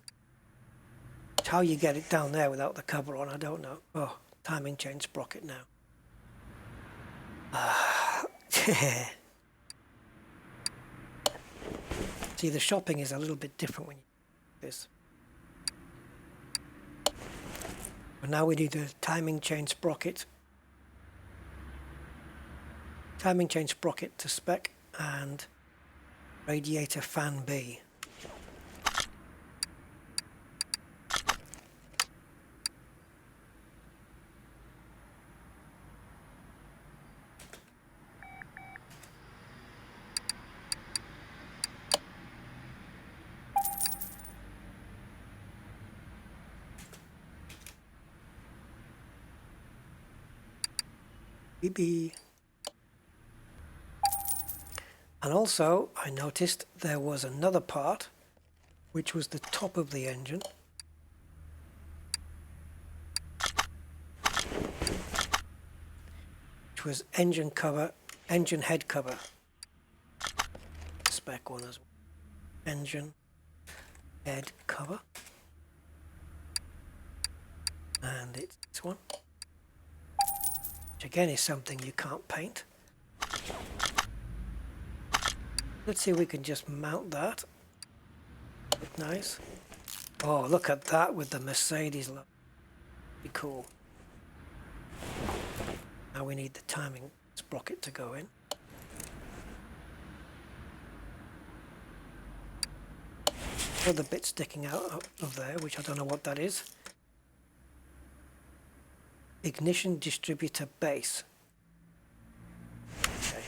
How you get it down there without the cover on, I don't know. Oh, timing chain sprocket now. See, the shopping is a little bit different when you do this. But now we need a timing chain sprocket. Timing chain sprocket to spec and radiator fan B. BB. And also I noticed there was another part which was the top of the engine, which was engine cover, engine head cover. Spec one as well. Engine head cover, and it's this one, which again is something you can't paint. Let's see if we can just mount that. Look nice. Oh, look at that with the Mercedes look. Be cool. Now we need the timing sprocket to go in. Another bit sticking out of there, which I don't know what that is. Ignition distributor base. Okay.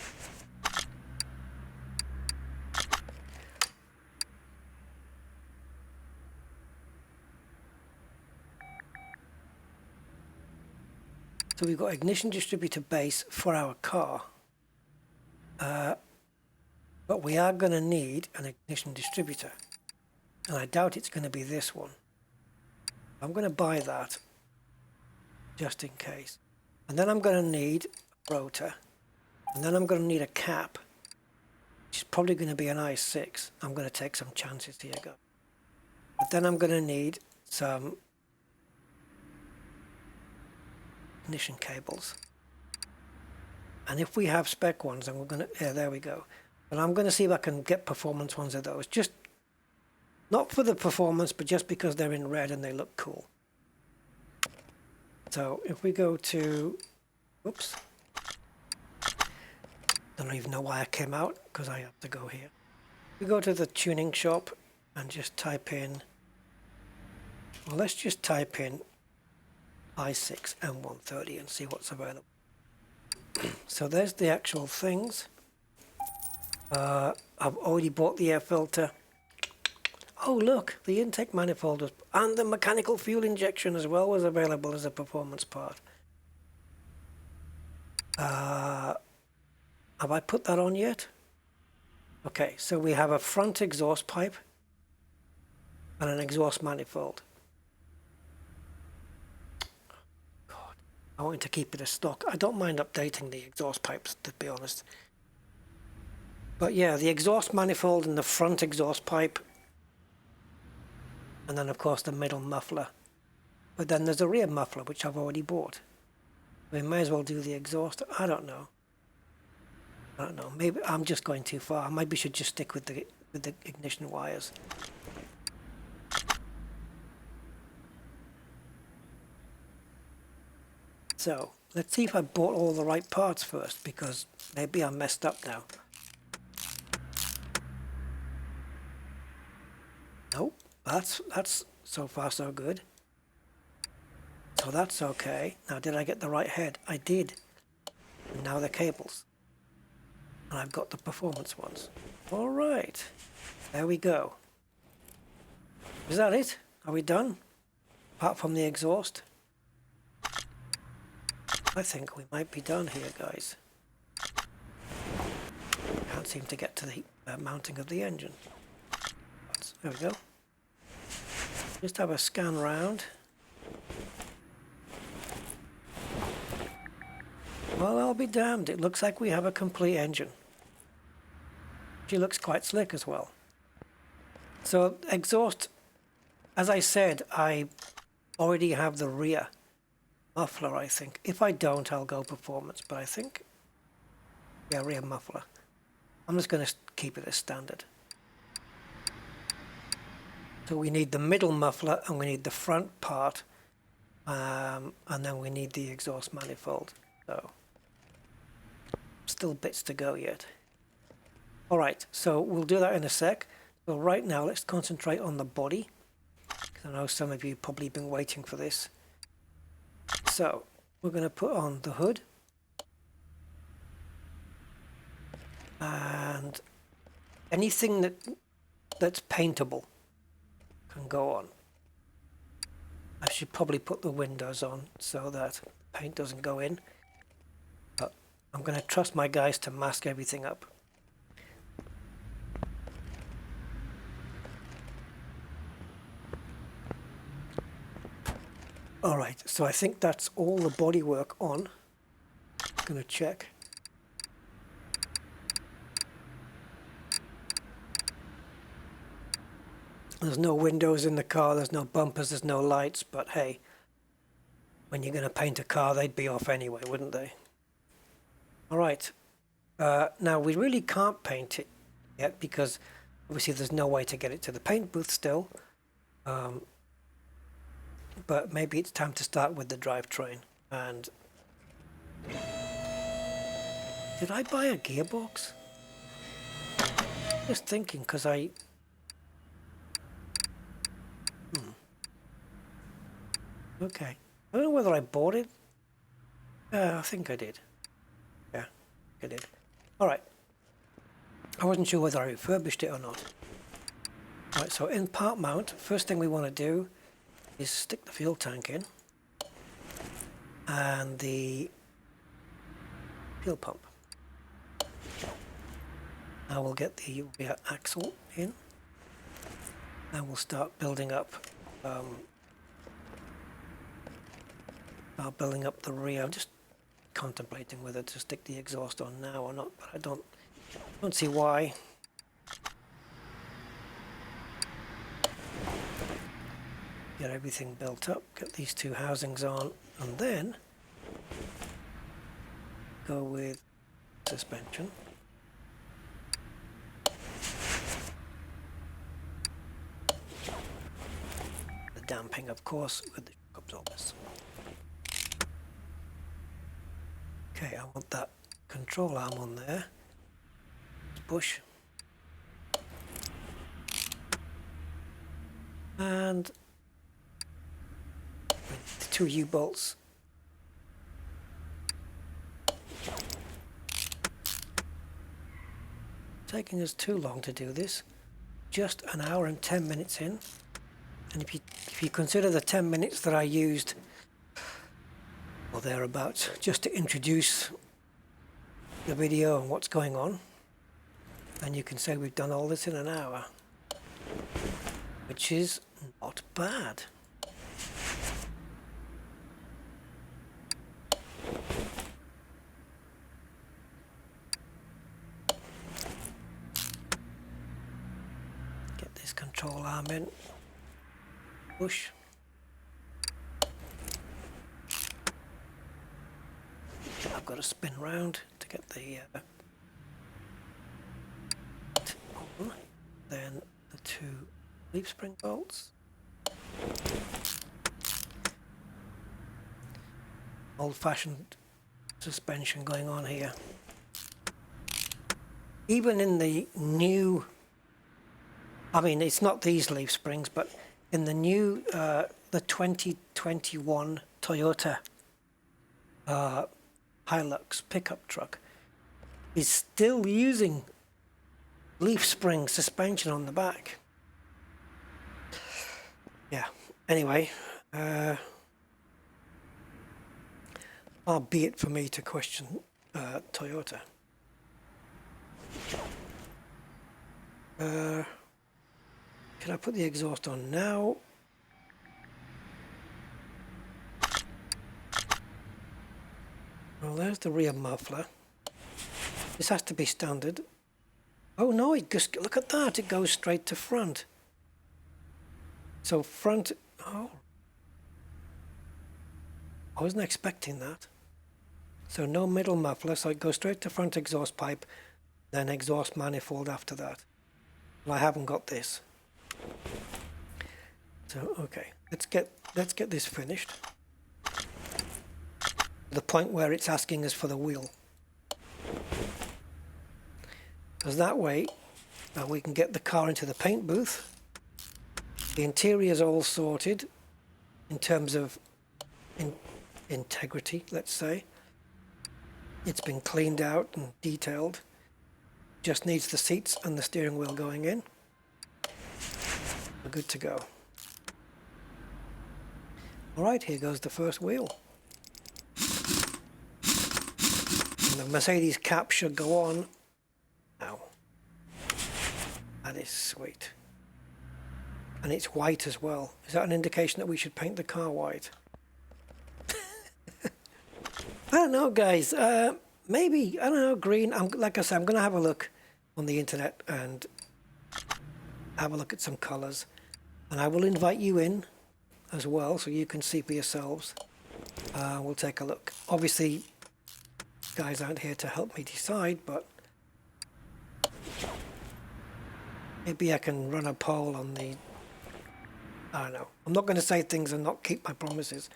So we've got ignition distributor base for our car. But we are going to need an ignition distributor. And I doubt it's going to be this one. I'm going to buy that just in case. And then I'm going to need a rotor. And then I'm going to need a cap, which is probably going to be an i6. I'm going to take some chances here, go. But then I'm going to need some ignition cables. And if we have spec ones, then we're going to, yeah, there we go. But I'm going to see if I can get performance ones of those. Just not for the performance, but just because they're in red and they look cool. So if we go to, oops, don't even know why I came out, because I have to go here. We go to the tuning shop and just type in, well, let's just type in i6 M130 and see what's available. So there's the actual things. I've already bought the air filter. Oh look, the intake manifold was, and the mechanical fuel injection as well was available as a performance part. Have I put that on yet? Okay, so we have a front exhaust pipe and an exhaust manifold. God, I want to keep it as stock. I don't mind updating the exhaust pipes, to be honest. But yeah, the exhaust manifold and the front exhaust pipe, and then of course the middle muffler. But then there's a rear muffler which I've already bought. We may as well do the exhaust. I don't know. Maybe I'm just going too far. Maybe I should just stick with the ignition wires. So let's see if I bought all the right parts first, because maybe I messed up now. Nope, that's so far so good. So that's okay. Now, did I get the right head? I did. And now the cables. And I've got the performance ones. All right. There we go. Is that it? Are we done? Apart from the exhaust? I think we might be done here, guys. Can't seem to get to the mounting of the engine. There we go. Just have a scan round. Well, I'll be damned. It looks like we have a complete engine. She looks quite slick as well. So exhaust, as I said, I already have the rear muffler, I think. If I don't, I'll go performance, but I think, yeah, rear muffler. I'm just going to keep it as standard. So we need the middle muffler and we need the front part, and then we need the exhaust manifold. So still bits to go yet. All right, so we'll do that in a sec. So right now, let's concentrate on the body, because I know some of you have probably been waiting for this. So we're going to put on the hood, and anything that's paintable can go on. I should probably put the windows on so that paint doesn't go in, but I'm going to trust my guys to mask everything up. Alright, so I think that's all the bodywork on. I'm going to check. There's no windows in the car, there's no bumpers, there's no lights, but hey, when you're going to paint a car, they'd be off anyway, wouldn't they? Alright, now we really can't paint it yet because obviously there's no way to get it to the paint booth still. But maybe it's time to start with the drivetrain. And did I buy a gearbox? Just thinking, because I okay, I don't know whether I bought it. I think I did. Yeah, I did. All right. I wasn't sure whether I refurbished it or not. All right, so in part mount, first thing we want to do is stick the fuel tank in and the fuel pump. Now we'll get the rear axle in and we'll start building up the rear. I'm just contemplating whether to stick the exhaust on now or not, but I don't see why. Get everything built up, get these two housings on, and then go with suspension. The damping, of course, with the shock absorbers. Okay, I want that control arm on there. push. And the two U-bolts. Taking us too long to do this. Just an hour and 10 minutes in. And if you consider the 10 minutes that I used, or thereabouts, just to introduce the video and what's going on, and you can say we've done all this in an hour, which is not bad. Get this control arm in. Push. I've got to spin round to get the on. Then the two leaf spring bolts. Old-fashioned suspension going on here. Even in the new, I mean, it's not these leaf springs, but in the new, the 2021 Toyota Hilux pickup truck is still using leaf spring suspension on the back. Yeah, anyway, far be it for me to question Toyota. Can I put the exhaust on now? Well, there's the rear muffler. This has to be standard. Oh no, it just, look at that, it goes straight to front. So front, oh. I wasn't expecting that. So no middle muffler, so it goes straight to front exhaust pipe, then exhaust manifold after that. Well, I haven't got this. So okay, let's get this finished. The point where it's asking us for the wheel. Because that way we can get the car into the paint booth. The interior is all sorted in terms of integrity, let's say. It's been cleaned out and detailed. Just needs the seats and the steering wheel going in. We're good to go. Alright, here goes the first wheel. And the Mercedes cap should go on now. That is sweet. And it's white as well. Is that an indication that we should paint the car white? I don't know, guys. Maybe, I don't know, green. Like I said, I'm going to have a look on the internet and have a look at some colours. And I will invite you in as well, so you can see for yourselves. We'll take a look. Obviously, guys aren't here to help me decide, but maybe I can run a poll on the... I don't know. I'm not going to say things and not keep my promises.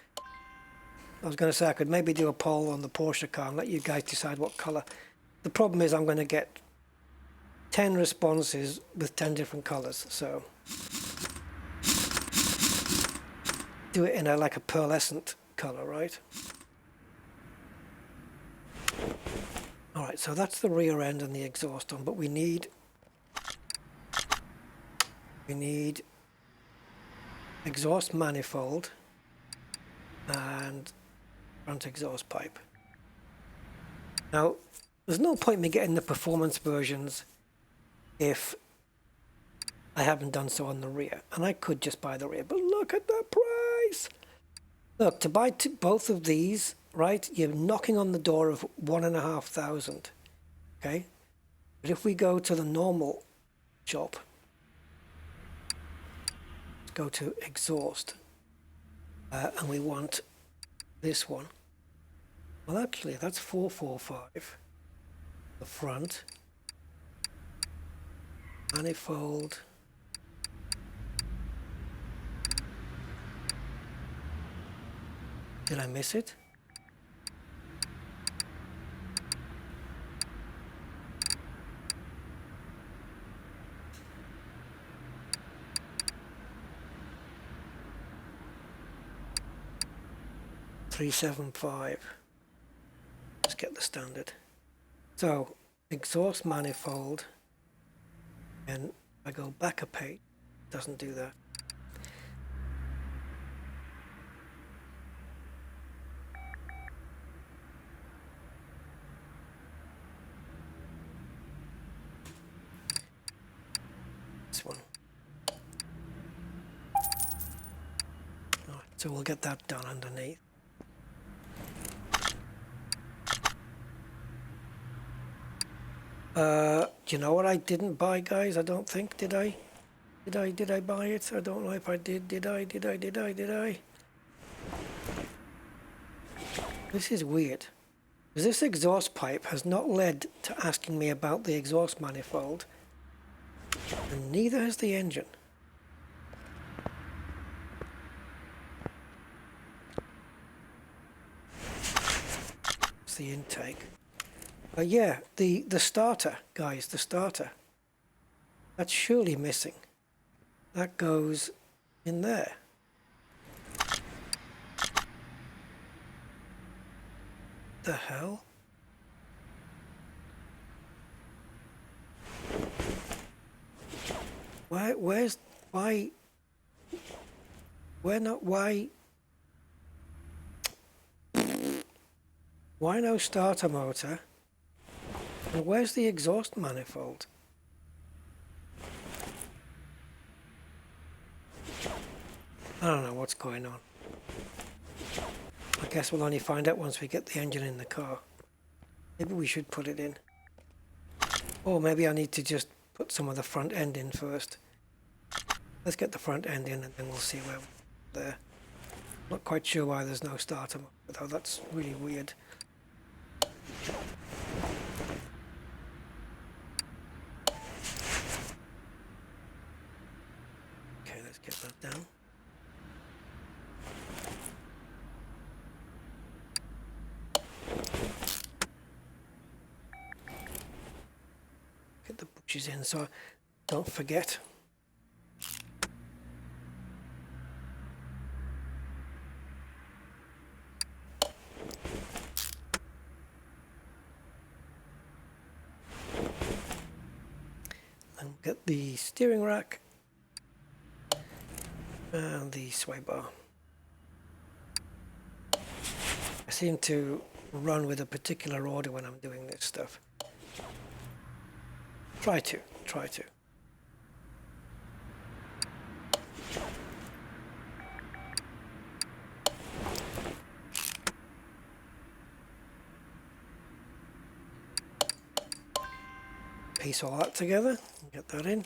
I was going to say I could maybe do a poll on the Porsche car and let you guys decide what colour. The problem is I'm going to get 10 responses with 10 different colours, so... do it in like a pearlescent colour, right? Alright, so that's the rear end and the exhaust on, but we need exhaust manifold and front exhaust pipe. Now, there's no point in me getting the performance versions if I haven't done so on the rear, and I could just buy the rear, but look at the price! Look, to buy both of these, right, you're knocking on the door of 1,500, okay? But if we go to the normal shop, go to exhaust, and we want this one, well, actually, that's 445, the front, manifold, did I miss it? 375. Let's get the standard. So exhaust manifold, and I go back a page, doesn't do that. This one. All right, so we'll get that done underneath. Do you know what I didn't buy, guys? I don't think, did I? Did I buy it? I don't know if I did. Did I? This is weird. This exhaust pipe has not led to asking me about the exhaust manifold, and neither has the engine. It's the intake. Yeah, the starter, guys, the starter. That's surely missing. That goes in there. The hell? Why no starter motor? And where's the exhaust manifold? I don't know what's going on. I guess we'll only find out once we get the engine in the car. Maybe we should put it in. Or maybe I need to just put some of the front end in first. Let's get the front end in and then we'll see where we're there. Not quite sure why there's no starter motor, though. That's really weird. Okay, let's get that down. Get the bushes in so I don't forget. And get the steering rack and the sway bar. I seem to run with a particular order when I'm doing this stuff. Try to. Piece all that together, get that in.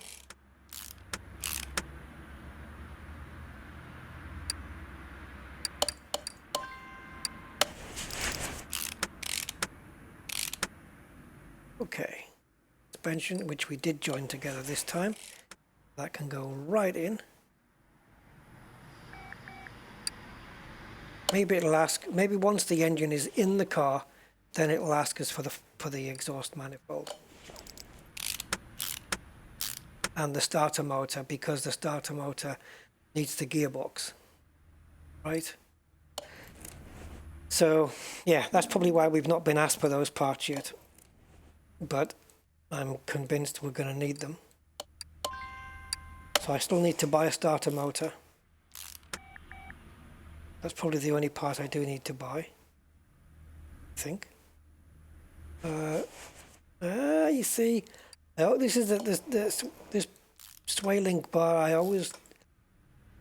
Okay. Suspension, which we did join together this time, that can go right in. Maybe it'll ask, maybe once the engine is in the car, then it'll ask us for the exhaust manifold and the starter motor, because the starter motor needs the gearbox, right? So yeah, that's probably why we've not been asked for those parts yet, but I'm convinced we're going to need them. So I still need to buy a starter motor. That's probably the only part I do need to buy, I think. You see, oh, this is this sway link bar.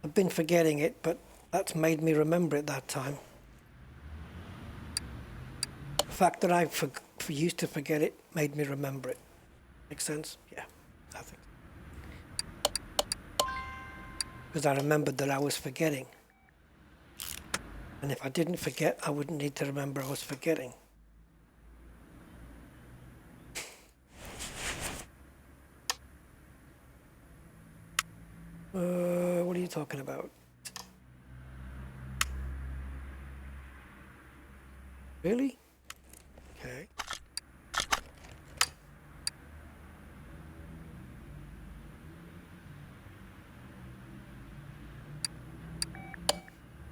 I've been forgetting it, but that's made me remember it that time. The fact that I used to forget it made me remember it. Makes sense? Yeah, I think. Because I remembered that I was forgetting. And if I didn't forget, I wouldn't need to remember I was forgetting. What are you talking about? Really? Okay.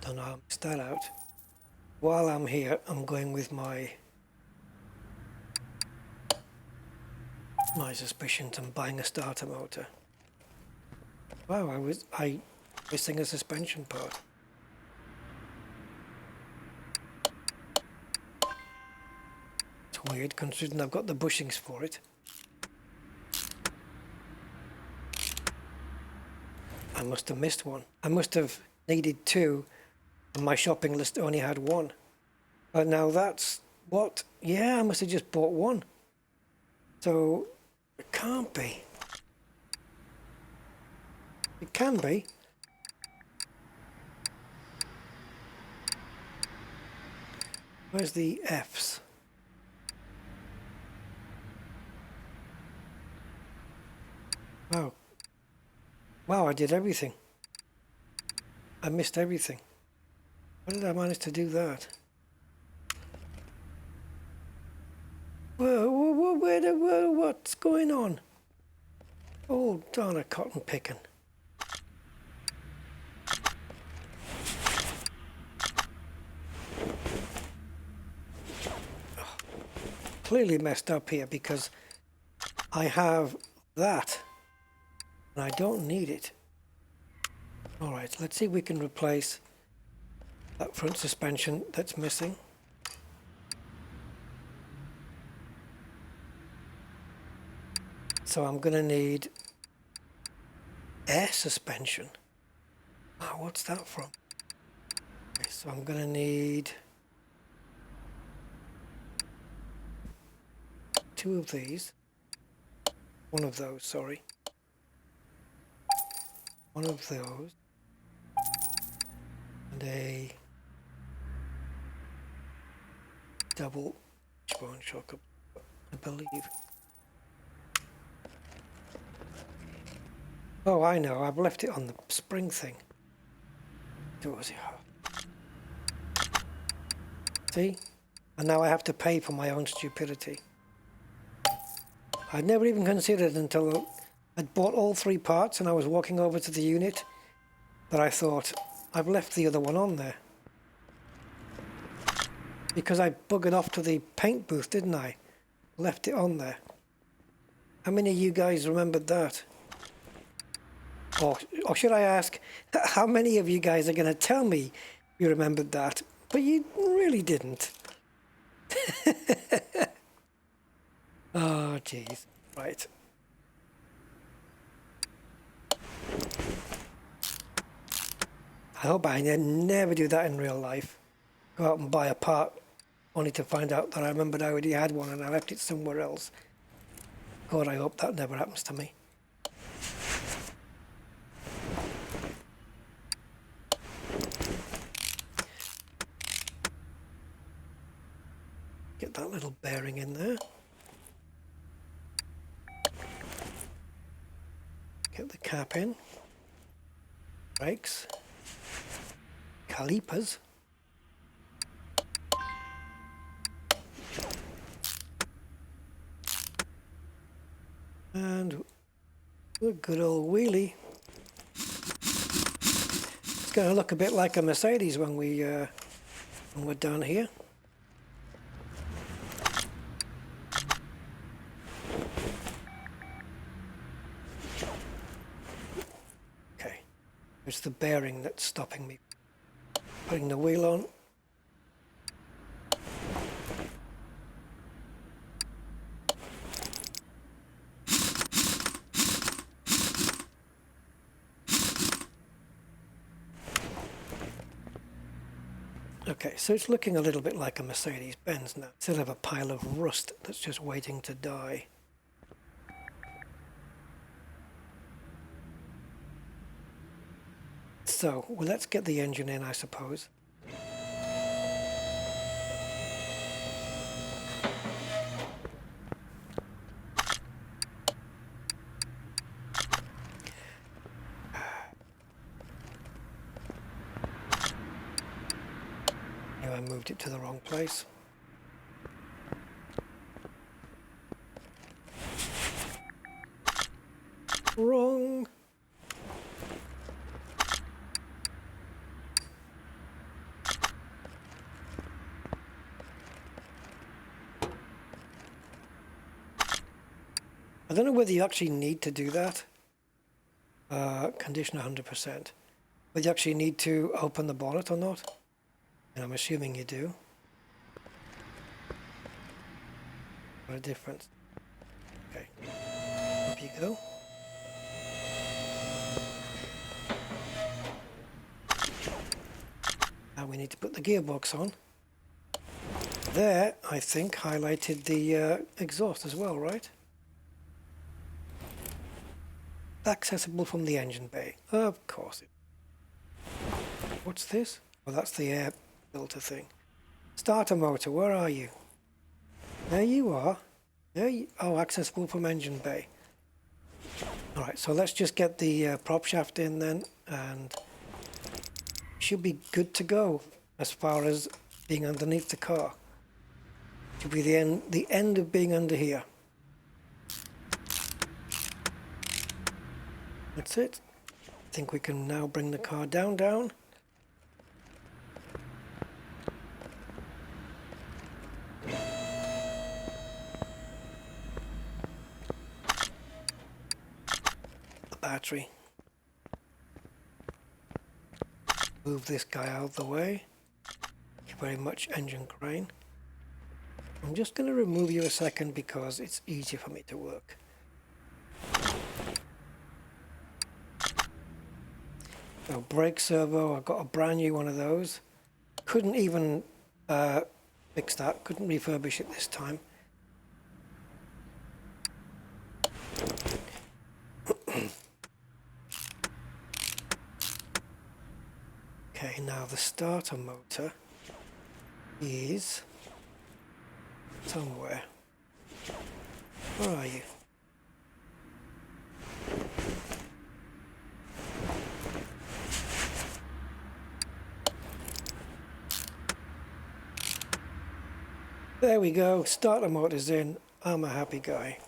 Don't know how I missed that out. while I'm here, I'm going with my suspicions and buying a starter motor. Wow, I missing a suspension part. It's weird considering I've got the bushings for it. I must have missed one. I must have needed two, and my shopping list only had one. But now that's what? Yeah, I must have just bought one. So it can't be. It can be. Where's the F's? Wow. Wow, I did everything. I missed everything. How did I manage to do that? Whoa, what's going on? Oh, darn a cotton picking. Oh, clearly messed up here because I have that and I don't need it. Alright, let's see if we can replace that front suspension that's missing. So I'm going to need air suspension. Oh, what's that from? Okay, so I'm going to need two of these. One of those, sorry. One of those. And a double wishbone shock, I believe. Oh, I know, I've left it on the spring thing. See? And now I have to pay for my own stupidity. I'd never even considered until I'd bought all three parts and I was walking over to the unit that I thought, I've left the other one on there. Because I buggered off to the paint booth, didn't I? Left it on there. How many of you guys remembered that? Or should I ask, how many of you guys are going to tell me you remembered that, but you really didn't? Oh, jeez. Right. I hope I never do that in real life. Go out and buy a part, only to find out that I remembered I already had one and I left it somewhere else. God, I hope that never happens to me. Get that little bearing in there. Get the cap in. Brakes. Calipers. And a good old wheelie. It's going to look a bit like a Mercedes when we're down here. Okay, it's the bearing that's stopping me. Putting the wheel on. Okay, so it's looking a little bit like a Mercedes-Benz now. Still have a pile of rust that's just waiting to die. So, well, let's get the engine in, I suppose. I moved it to the wrong place. Wrong. I don't know whether you actually need to do that. Condition 100%. Whether you actually need to open the bonnet or not. And I'm assuming you do. What a difference. Okay. Up you go. Now we need to put the gearbox on. There, I think, highlighted the exhaust as well, right? Accessible from the engine bay. Of course. What's this? Oh, that's the air filter thing. Starter motor, where are you? There you are. There you, oh, accessible from engine bay. Alright, so let's just get the prop shaft in then, and should be good to go as far as being underneath the car. Should be the end of being under here. That's it. I think we can now bring the car down. The battery. Move this guy out of the way. Thank you very much, engine crane. I'm just going to remove you a second because it's easier for me to work. So brake servo, I've got a brand new one of those. Couldn't even fix that, couldn't refurbish it this time. Okay, now the starter motor is somewhere. Where are you? There we go, starter motor's in. I'm a happy guy.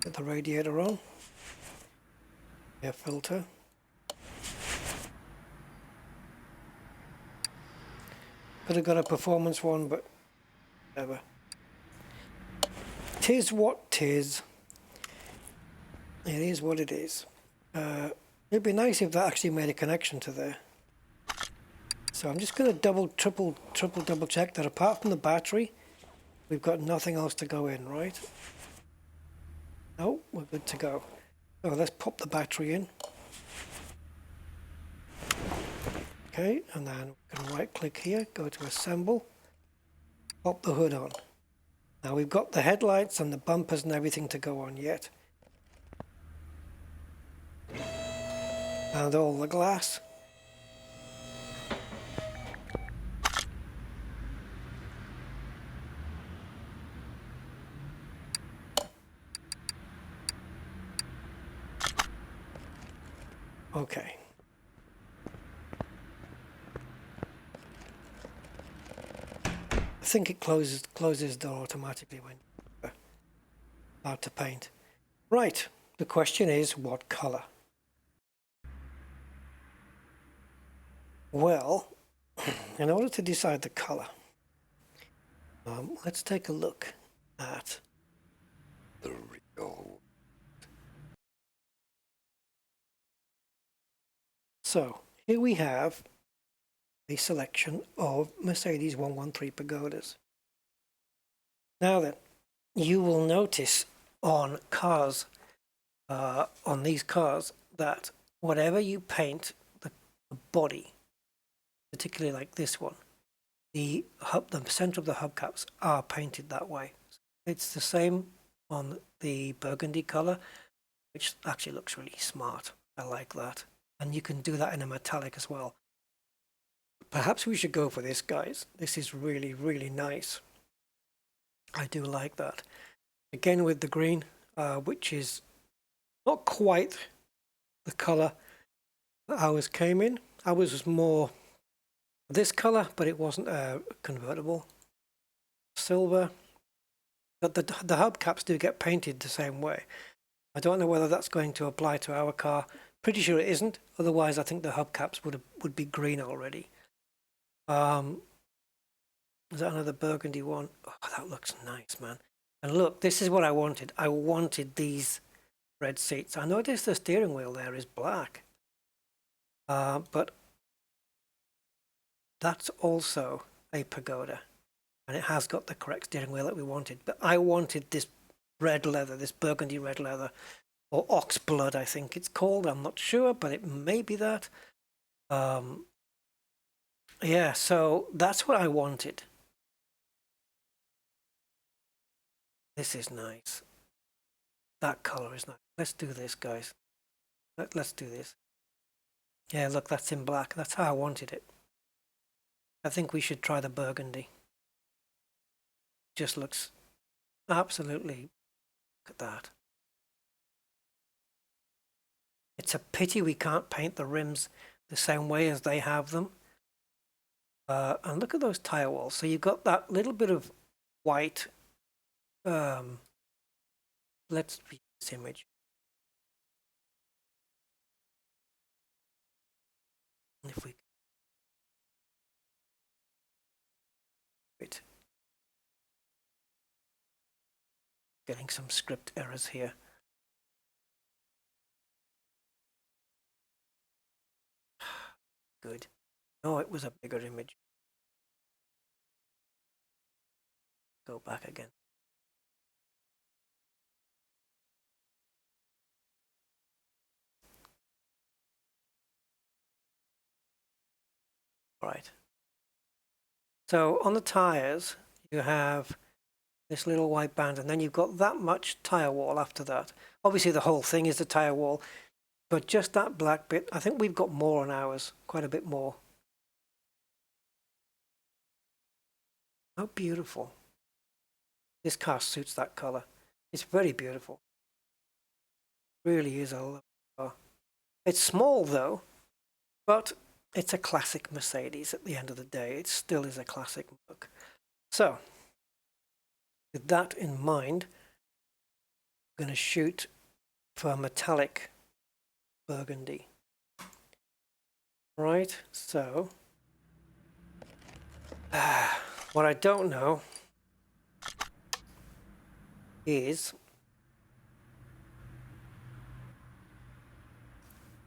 Get the radiator on. Air filter. Could have got a performance one, but whatever. Tis what tis. It is what it is. It'd be nice if that actually made a connection to there. So I'm just going to triple double check that apart from the battery, we've got nothing else to go in, right? No, we're good to go. So let's pop the battery in. Okay, and then we can right click here, go to assemble, pop the hood on. Now we've got the headlights and the bumpers and everything to go on yet. And all the glass. Okay. I think it closes the door automatically when you're about to paint. Right, the question is what colour? Well, in order to decide the colour, let's take a look at the real. So here we have a selection of Mercedes 113 Pagodas. Now then, you will notice on cars, on these cars, that whatever you paint the body, particularly like this one, the center of the hubcaps are painted that way. It's the same on the burgundy color, which actually looks really smart. I like that. And you can do that in a metallic as well. Perhaps we should go for this, guys. This is really, really nice. I do like that. Again with the green, which is not quite the color that ours came in. Ours was more this color, but it wasn't convertible. Silver. But the hubcaps do get painted the same way. I don't know whether that's going to apply to our car. Pretty sure it isn't. Otherwise, I think the hubcaps would be green already. Is that another burgundy one? Oh, that looks nice, man. And look, this is what I wanted. I wanted these red seats. I noticed the steering wheel there is black. But that's also a Pagoda. And it has got the correct steering wheel that we wanted. But I wanted this red leather, this burgundy red leather, or ox blood, I think it's called. I'm not sure, but it may be that. Yeah, so that's what I wanted. This is nice. That color is nice. Let's do this, guys. Let's do this. Yeah, look, that's in black. That's how I wanted it. I think we should try the burgundy. Just looks absolutely, look at that. It's a pity we can't paint the rims the same way as they have them. And look at those tire walls. So you've got that little bit of white. Let's view this image. And if we wait, getting some script errors here. Good. No, it was a bigger image. Go back again. All right. So on the tires, you have this little white band, and then you've got that much tire wall after that. Obviously, the whole thing is the tire wall, but just that black bit, I think we've got more on ours, quite a bit more. How beautiful. This car suits that color. It's very beautiful. Really is a lovely car. It's small though, but it's a classic Mercedes at the end of the day. It still is a classic look. So, with that in mind, I'm going to shoot for a metallic burgundy. Right, so what I don't know is,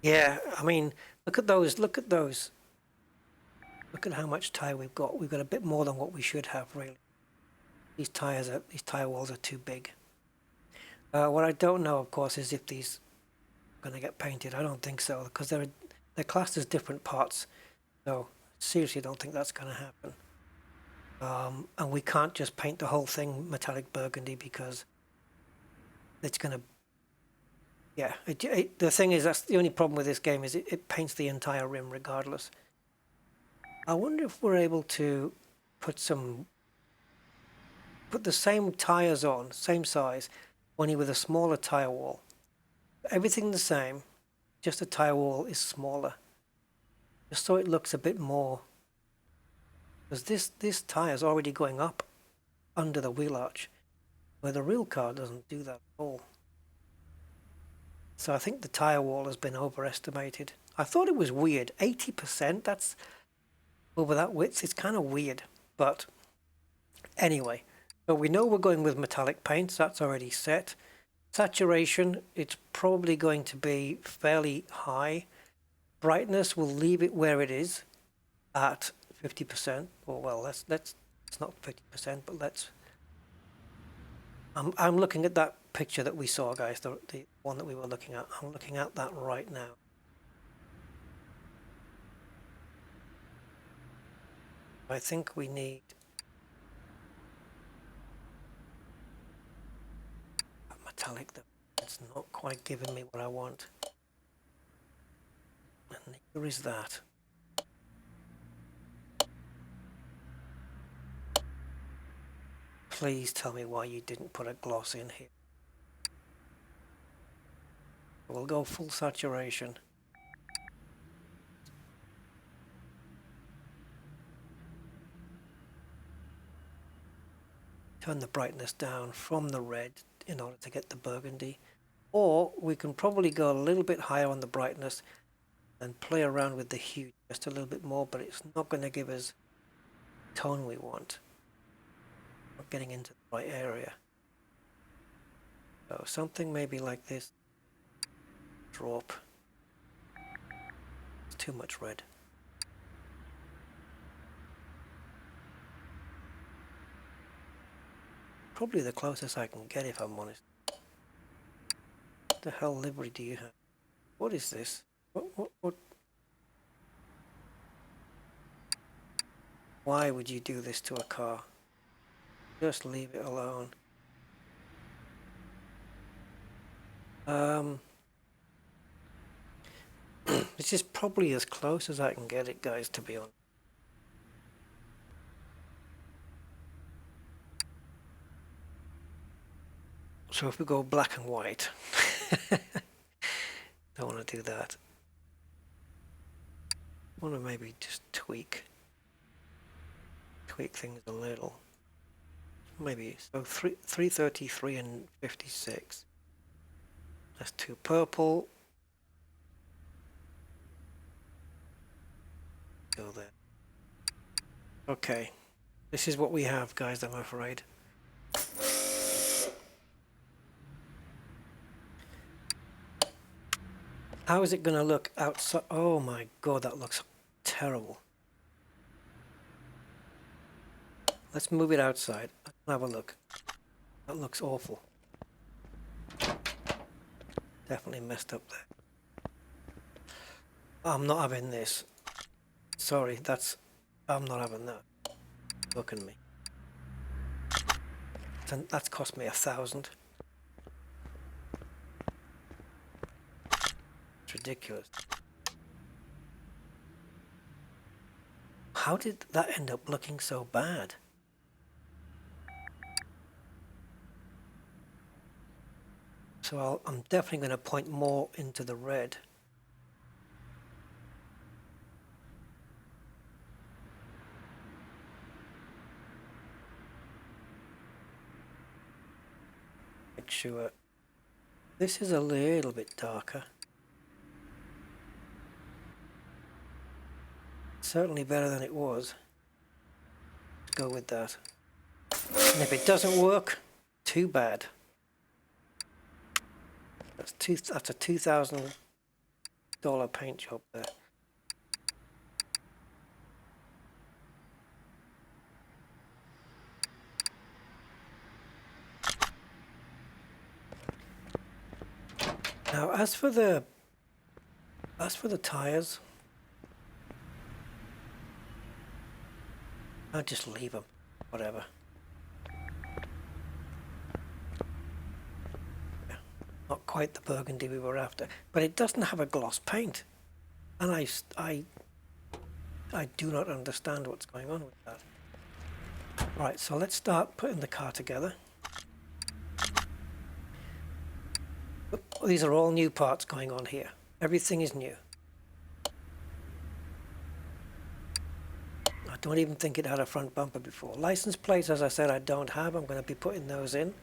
yeah, I mean, look at those, look at those. Look at how much tire we've got. We've got a bit more than what we should have, really. These tire walls are too big. What I don't know, of course, is if these are going to get painted. I don't think so, because they're classed as different parts. So seriously, don't think that's going to happen. And we can't just paint the whole thing metallic burgundy because it's going to. Yeah, the thing is, that's the only problem with this game is it paints the entire rim regardless. I wonder if we're able to put the same tires on, same size, only with a smaller tire wall. Everything the same, just the tire wall is smaller. Just so it looks a bit more. Because this tire is already going up under the wheel arch, where the real car doesn't do that at all. So I think the tire wall has been overestimated. I thought it was weird. 80%, that's over that width. It's kind of weird. But anyway, so we know we're going with metallic paints. That's already set. Saturation, it's probably going to be fairly high. Brightness, we'll leave it where it is at 50%. Or well, it's not 50%, but let's. I'm looking at that picture that we saw, guys, the one that we were looking at. I'm looking at that right now. I think we need a metallic that it's not quite giving me what I want. And neither is that. Please tell me why you didn't put a gloss in here. We'll go full saturation. Turn the brightness down from the red in order to get the burgundy. Or we can probably go a little bit higher on the brightness and play around with the hue just a little bit more, but it's not going to give us the tone we want. Not getting into the right area. So something maybe like this. Drop. It's too much red. Probably the closest I can get if I'm honest. What the hell livery do you have? What is this? What? Why would you do this to a car? Just leave it alone. This is probably as close as I can get it, guys, to be honest. So if we go black and white, don't want to do that. I want to maybe just tweak things a little. Maybe so 333 and 56. That's too purple. Go there. Okay, this is what we have, guys, I'm afraid. How is it going to look outside? Oh my god, that looks terrible. Let's move it outside. Have a look. That looks awful. Definitely messed up there. I'm not having this. Sorry, I'm not having that. Look at me. That's cost me 1,000. It's ridiculous. How did that end up looking so bad? So I'm definitely going to point more into the red. Make sure this is a little bit darker. Certainly better than it was. Let's go with that. And if it doesn't work, too bad. That's a $2,000 paint job there. Now, as for the tires, I'll just leave them, whatever. Yeah, not quite the burgundy we were after, but it doesn't have a gloss paint, and I do not understand what's going on with that. Right, so let's start putting the car together. These are all new parts going on here. Everything is new. I don't even think it had a front bumper before. License plates, as I said, I don't have. I'm going to be putting those in.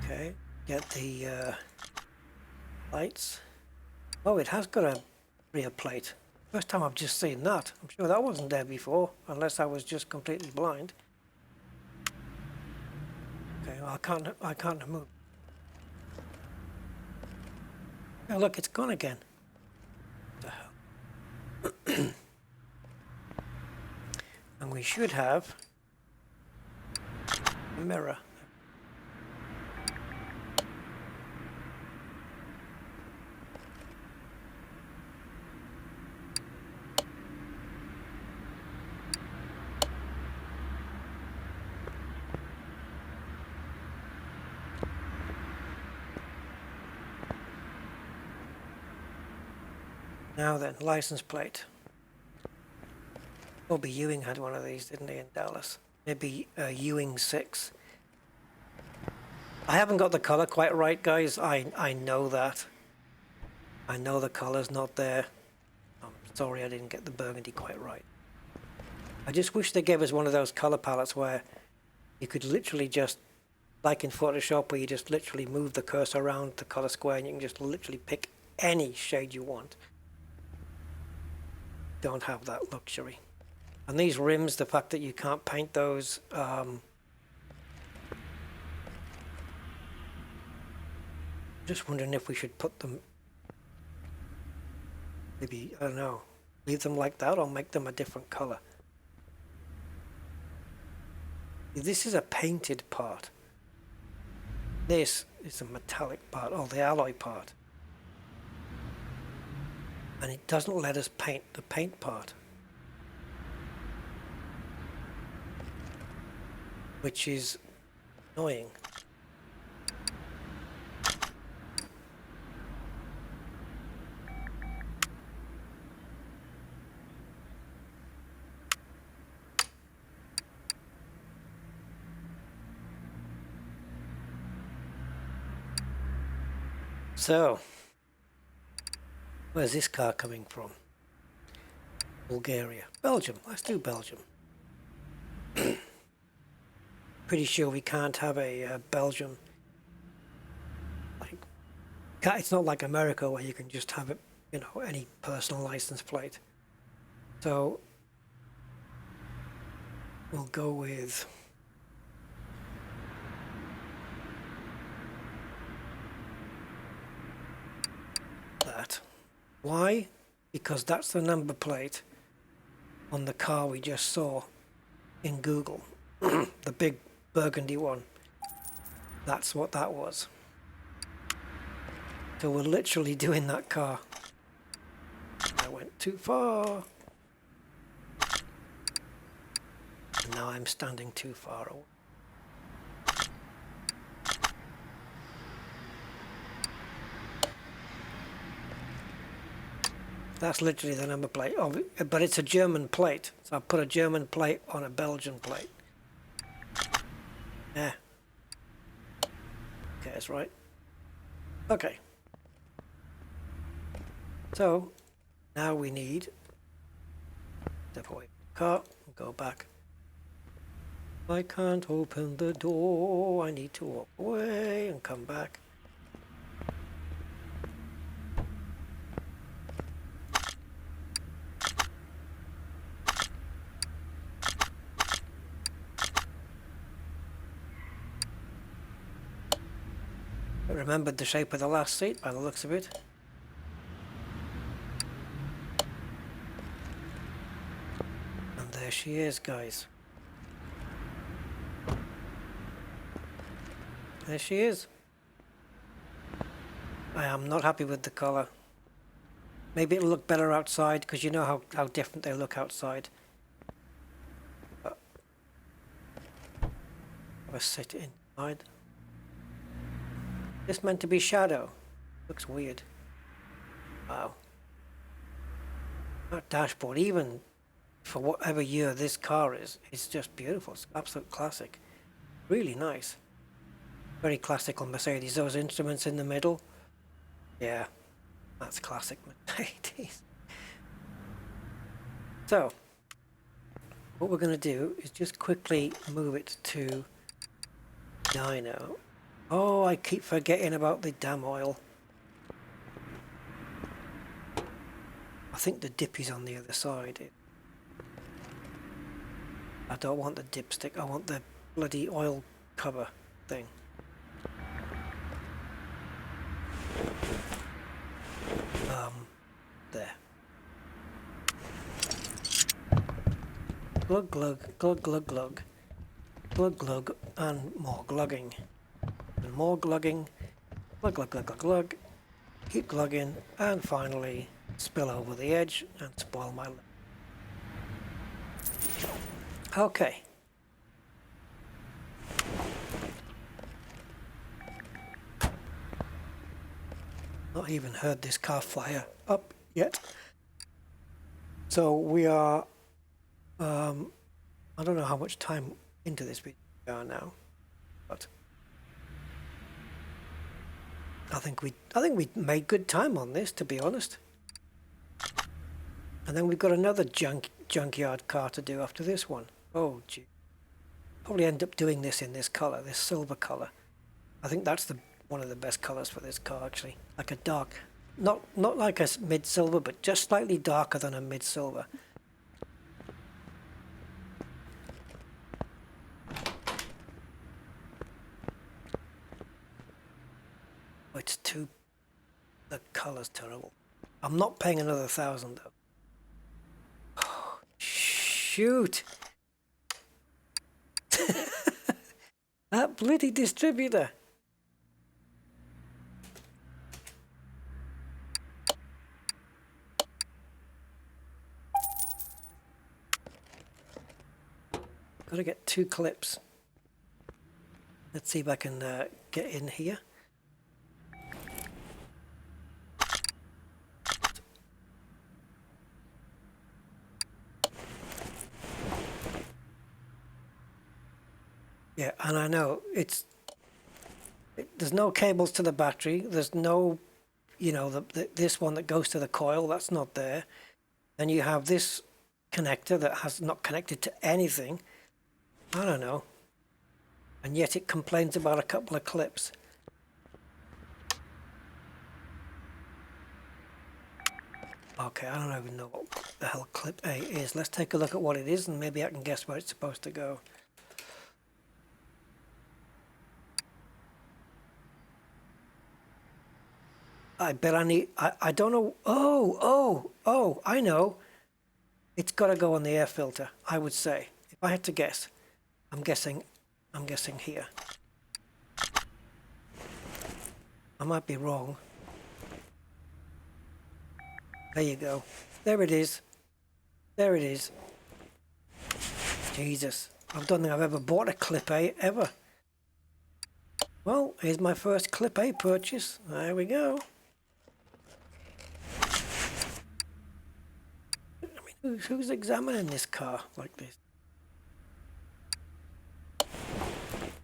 Okay, get the lights. Oh, it has got a rear plate. First time I've just seen that. I'm sure that wasn't there before, unless I was just completely blind. Okay, well, I can't move. Oh, look, it's gone again. What the hell? And we should have a mirror. Now then, license plate. Bobby Ewing had one of these, didn't he, in Dallas? Maybe Ewing 6. I haven't got the color quite right, guys. I know that. I know the color's not there. I'm sorry I didn't get the burgundy quite right. I just wish they gave us one of those color palettes where you could literally just, like in Photoshop, where you just literally move the cursor around the color square and you can just literally pick any shade you want. Don't have that luxury. And these rims, the fact that you can't paint those, just wondering if we should put them, maybe, I don't know, leave them like that or make them a different color. This is a painted part. This is a metallic part, or the alloy part. And it doesn't let us paint the paint part. Which is annoying. So, where's this car coming from? Bulgaria. Belgium. Let's do Belgium. Pretty sure we can't have a Belgium. Like, it's not like America where you can just have it, you know, any personal license plate. So, we'll go with that. Why? Because that's the number plate on the car we just saw in Google. The big burgundy one. That's what that was. So we're literally doing that car. I went too far. And now I'm standing too far away. That's literally the number plate. Oh, but it's a German plate. So I put a German plate on a Belgian plate. Yeah. Okay, that's right. Okay. So, now we need... Step away from the car and go back. I can't open the door. I need to walk away and come back. I remembered the shape of the last seat by the looks of it. And there she is, guys. There she is. I am not happy with the colour. Maybe it'll look better outside, because you know how different they look outside. But I'll sit inside. This meant to be shadow. Looks weird. Wow. That dashboard, even for whatever year this car is, it's just beautiful. It's absolute classic. Really nice. Very classical Mercedes. Those instruments in the middle. Yeah, that's classic Mercedes. So, what we're going to do is just quickly move it to dyno. Oh, I keep forgetting about the damn oil. I think the dip is on the other side. I don't want the dipstick, I want the bloody oil cover thing. There. Glug glug, glug glug glug. Glug glug, and more glugging. And more glugging. Glug glug glug glug glug. Keep glugging, and finally spill over the edge and spoil my lip. Okay. Not even heard this car fire up yet. So we are, I don't know how much time into this video we are now, but I think we made good time on this, to be honest. And then we've got another junkyard car to do after this one. Oh gee. Probably end up doing this in this color, this silver color. I think that's one of the best colors for this car, actually. Like a dark, not like a mid silver, but just slightly darker than a mid silver. It's too, the color's terrible. I'm not paying another 1,000 though. Oh, shoot. That bloody distributor. Gotta get 2 clips. Let's see if I can get in here. Yeah, and I know there's no cables to the battery. There's no, you know, this one that goes to the coil, that's not there. Then you have this connector that has not connected to anything. I don't know. And yet it complains about a couple of clips. Okay, I don't even know what the hell clip A is. Let's take a look at what it is and maybe I can guess where it's supposed to go. I bet I need, I don't know. Oh, I know. It's got to go on the air filter, I would say. If I had to guess, I'm guessing here. I might be wrong. There you go. There it is. There it is. Jesus. I don't think I've ever bought a clip A ever. Well, here's my first clip A purchase. There we go. I mean, who's examining this car like this?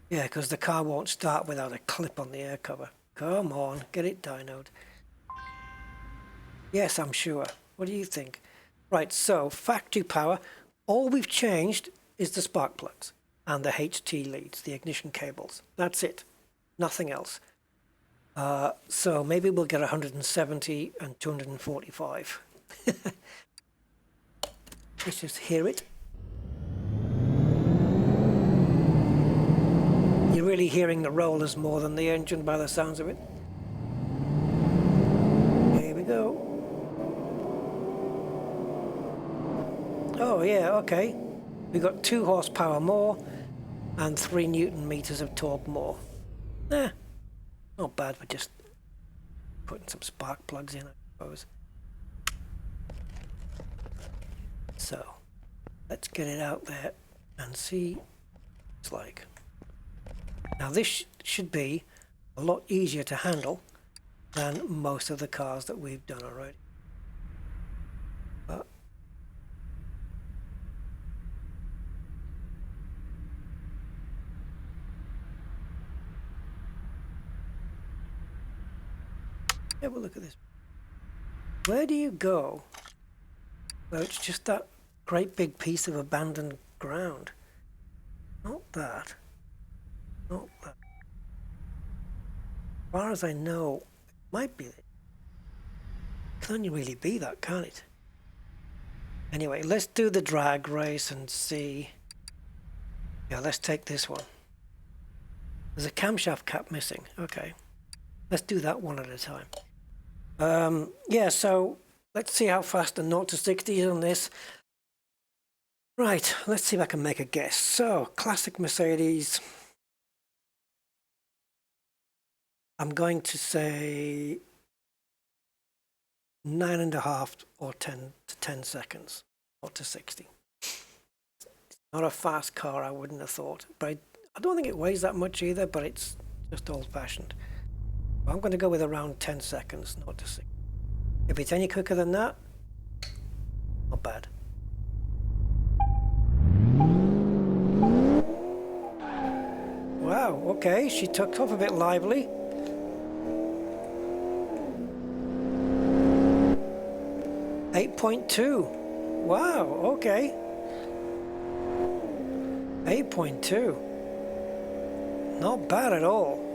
Yeah, because the car won't start without a clip on the air cover. Come on, get it dynoed. Yes, I'm sure. What do you think? Right, so factory power. All we've changed is the spark plugs and the HT leads, the ignition cables. That's it. Nothing else. So maybe we'll get 170 and 245. Let's just hear it. You're really hearing the rollers more than the engine by the sounds of it. Here we go. Oh yeah, okay. We got 2 horsepower more and 3 Newton meters of torque more. Not bad for just putting some spark plugs in, I suppose. So, let's get it out there and see what it's like. Now this should be a lot easier to handle than most of the cars that we've done already. But have a look at this. Where do you go? Well, it's just that great big piece of abandoned ground. Not that. Not that. As far as I know, it might be. Can only really be that, can't it? Anyway, let's do the drag race and see. Yeah, let's take this one. There's a camshaft cap missing. Okay. Let's do that one at a time. Yeah, so let's see how fast the 0 to 60 is on this. Right, let's see if I can make a guess. So, classic Mercedes. I'm going to say 9.5 or 10 to 10 seconds, 0 to 60. It's not a fast car, I wouldn't have thought. But I don't think it weighs that much either, but it's just old-fashioned. I'm going to go with around 10 seconds, 0 to 60. If it's any quicker than that, not bad. Wow, okay, she took off a bit lively. 8.2. Wow, okay. 8.2. Not bad at all.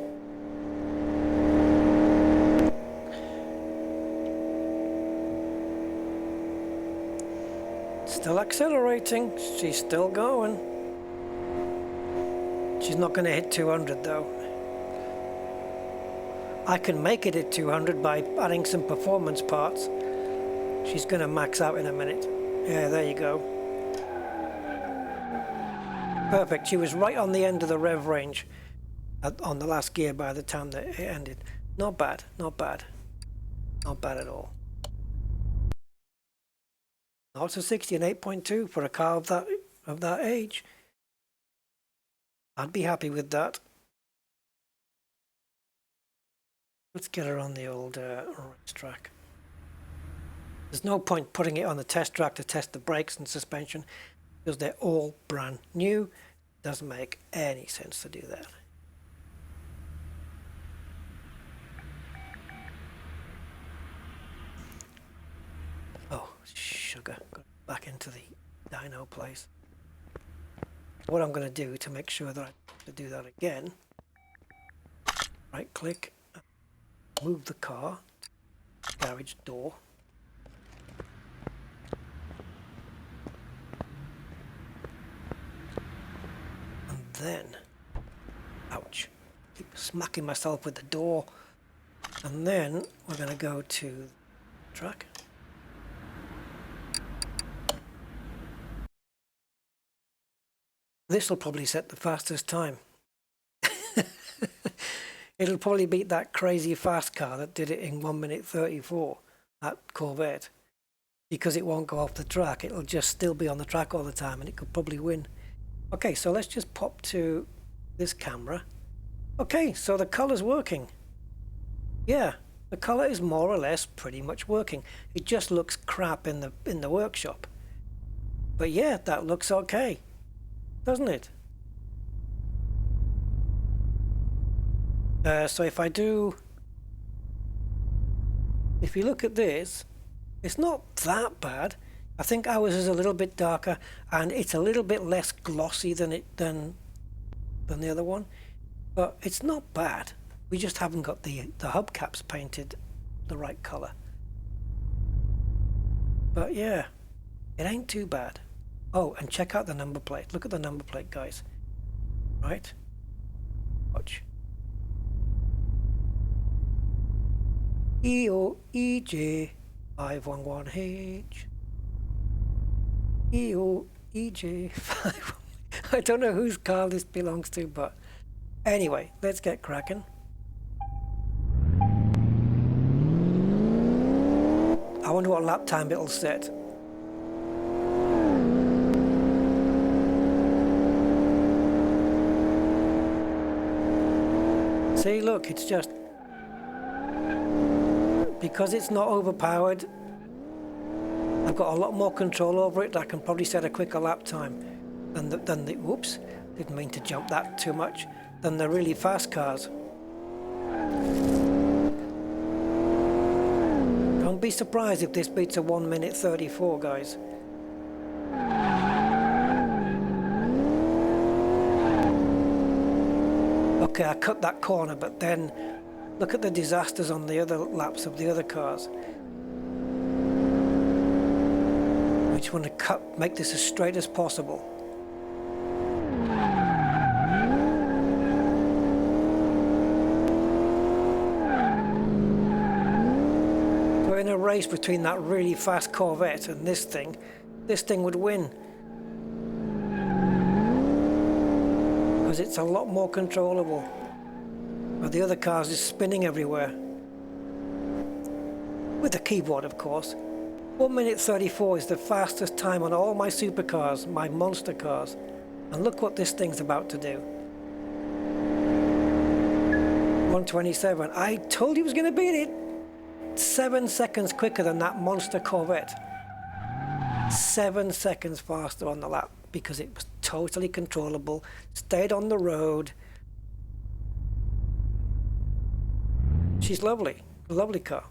Still accelerating. She's still going. She's not going to hit 200 though. I can make it at 200 by adding some performance parts. She's going to max out in a minute. Yeah, there you go. Perfect. She was right on the end of the rev range on the last gear by the time that it ended. Not bad, not bad. Not bad at all. Not to 60 and 8.2 for a car of that age. I'd be happy with that. Let's get her on the old racetrack. There's no point putting it on the test track to test the brakes and suspension because they're all brand new. Doesn't make any sense to do that. Oh, sugar. Got back into the dyno place. What I'm going to do to make sure that I have to do that again, right click, move the car, garage door. And then, ouch, keep smacking myself with the door. And then we're going to go to the track. This will probably set the fastest time. It'll probably beat that crazy fast car that did it in 1:34, that Corvette. Because it won't go off the track, it'll just still be on the track all the time and it could probably win. Okay, so let's just pop to this camera. Okay, so the color's working. Yeah, the color is more or less pretty much working. It just looks crap in the workshop. But yeah, that looks okay, doesn't it? So if you look at this, it's not that bad. I think ours is a little bit darker and it's a little bit less glossy than the other one, but it's not bad. We just haven't got the hubcaps painted the right color. But yeah, it ain't too bad. Oh, and check out the number plate. Look at the number plate, guys. Right? Watch. EOEJ 511H. EOEJ 511. I don't know whose car this belongs to, but anyway, let's get cracking. I wonder what lap time it'll set. See, look, it's just because it's not overpowered. I've got a lot more control over it. I can probably set a quicker lap time than the whoops, didn't mean to jump that too much, than the really fast cars. Don't be surprised if this beats a 1:34, guys. Okay, I cut that corner, but then look at the disasters on the other laps of the other cars. We just want to make this as straight as possible. We're in a race between that really fast Corvette and this thing. This thing would win. Because it's a lot more controllable. But the other cars is spinning everywhere. With the keyboard, of course. 1:34 is the fastest time on all my supercars, my monster cars. And look what this thing's about to do. 1:27. I told you it was going to beat it. 7 seconds quicker than that monster Corvette. 7 seconds faster on the lap because it was totally controllable, stayed on the road. She's lovely, a lovely car.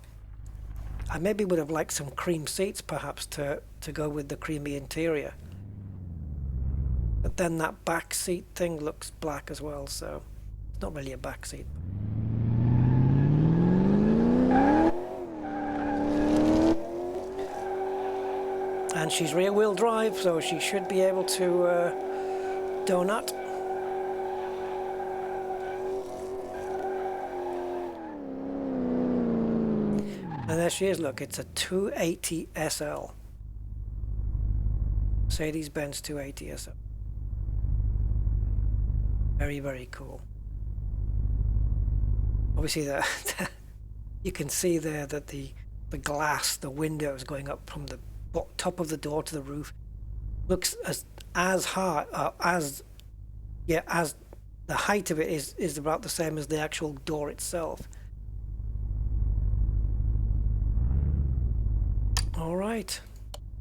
I maybe would have liked some cream seats perhaps to go with the creamy interior. But then that back seat thing looks black as well, so it's not really a back seat. And she's rear wheel drive, so she should be able to donut. And there she is, look, it's a 280 SL. Mercedes-Benz 280 SL. Very, very cool. Obviously, you can see there that the glass, the windows going up from the top of the door to the roof, looks as high as the height of it is about the same as the actual door itself. All right,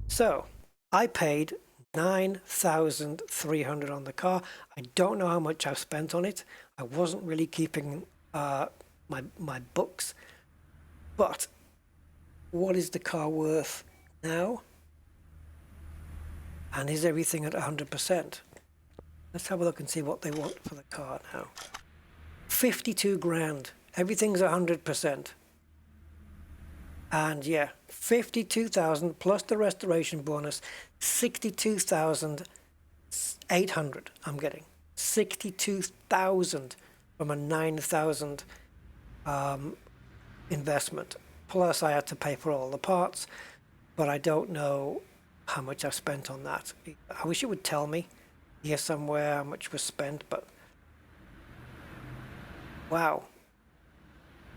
so I paid $9,300 on the car. I don't know how much I've spent on it. I wasn't really keeping my books, but what is the car worth now? And is everything at 100%? Let's have a look and see what they want for the car now. 52 grand. Everything's 100%. And yeah, 52,000 plus the restoration bonus, 62,800 I'm getting. 62,000 from a 9,000 investment. Plus I had to pay for all the parts, but I don't know how much I've spent on that. I wish it would tell me here somewhere how much was spent, but wow,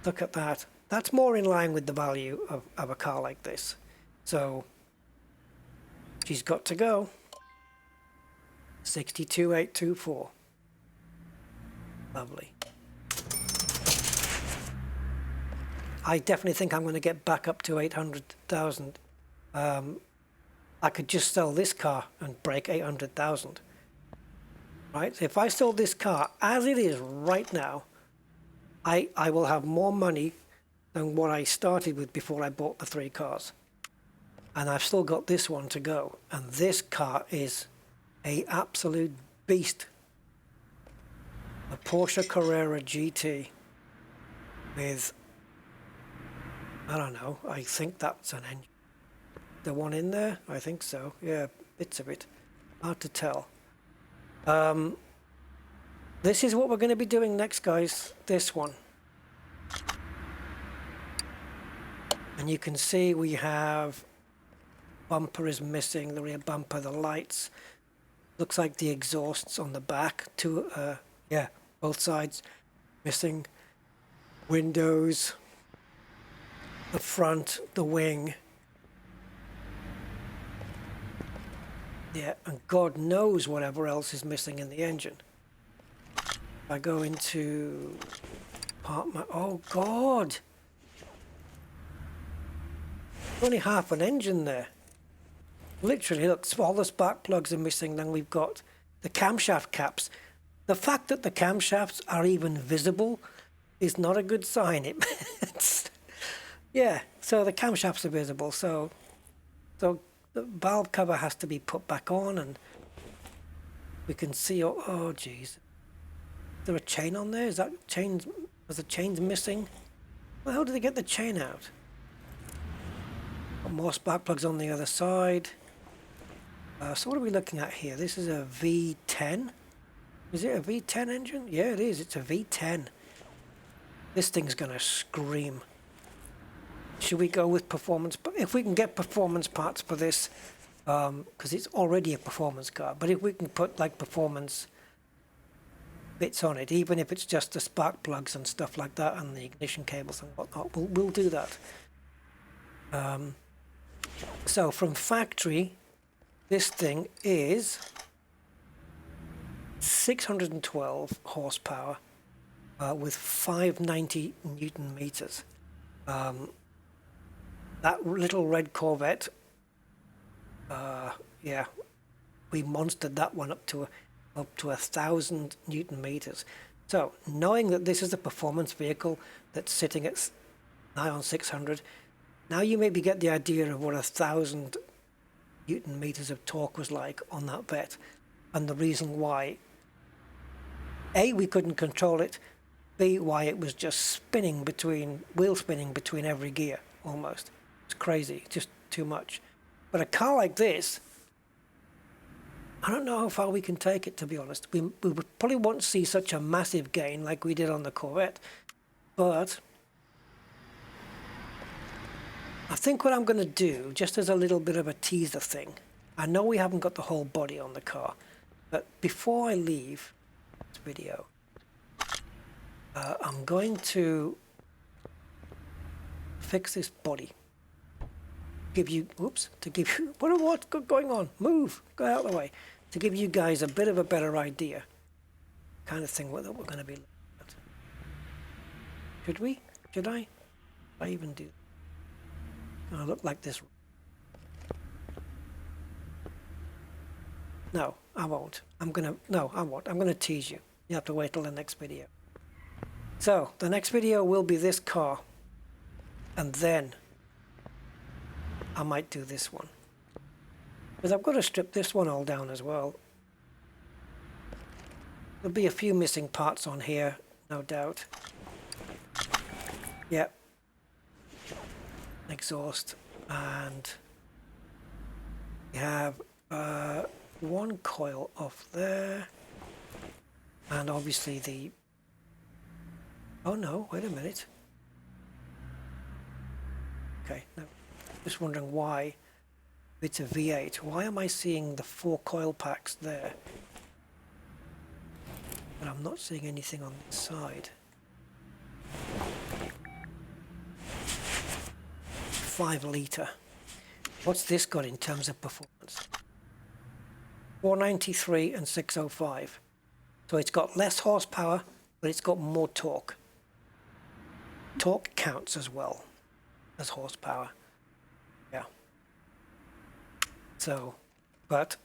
look at that. That's more in line with the value of a car like this. So she's got to go. 62,824. Lovely. I definitely think I'm going to get back up to 800,000. I could just sell this car and break 800,000. Right? So if I sold this car as it is right now, I will have more money than what I started with before I bought the 3 cars. And I've still got this one to go. And this car is an absolute beast. A Porsche Carrera Gt with, I don't know, I think that's an engine. The one in there? I think so. Yeah, bits of it. Hard to tell. This is what we're going to be doing next, guys. This one. And you can see we have bumper is missing, the rear bumper, the lights. Looks like the exhausts on the back. Yeah, both sides missing. Windows, the front, the wing. Yeah, and God knows whatever else is missing in the engine. If I go into oh God! Only half an engine there. Literally, look, all the spark plugs are missing. Then we've got the camshaft caps. The fact that the camshafts are even visible is not a good sign. Yeah, so the camshafts are visible. So the valve cover has to be put back on, and we can see. Oh, geez, is there a chain on there? Is that chain? Was the chains missing? Well, how did they get the chain out? Got more spark plugs on the other side. So what are we looking at here? This is a V10. Is it a V10 engine? Yeah, it is. It's a V10. This thing's gonna scream. Should we go with performance? If we can get performance parts for this, because it's already a performance car, but if we can put like performance bits on it, even if it's just the spark plugs and stuff like that and the ignition cables and whatnot, we'll do that. So from factory, this thing is 612 horsepower with 590 Newton meters. That little red Corvette, yeah, we monstered that one up to 1,000 Newton meters. So knowing that this is a performance vehicle that's sitting at nigh on 600, Now you maybe get the idea of what 1,000 Newton meters of torque was like on that vet, and the reason why. A, we couldn't control it. B, why it was just spinning between, wheel spinning between every gear, almost. It's crazy, just too much. But a car like this, I don't know how far we can take it, to be honest. We probably won't see such a massive gain like we did on the Corvette, but I think what I'm going to do, just as a little bit of a teaser thing, I know we haven't got the whole body on the car, but before I leave this video, I'm going to fix this body. Give you, oops, to give you, what's going on? Move, go out of the way. To give you guys a bit of a better idea, kind of thing that we're going to be looking at. Should we? Should I? I even do. I look like this. No, I won't. No, I won't. I'm gonna tease you. You have to wait till the next video. So, the next video will be this car. And then I might do this one. Because I've got to strip this one all down as well. There'll be a few missing parts on here, no doubt. Yep. Exhaust, and we have one coil off there, and obviously the, oh no, wait a minute. Okay, no, just wondering why it's a V8. Why am I seeing the 4 coil packs there, but I'm not seeing anything on this side? 5 litre. What's this got in terms of performance? 493 and 605. So it's got less horsepower, but it's got more torque. Torque counts as well as horsepower. Yeah. So, but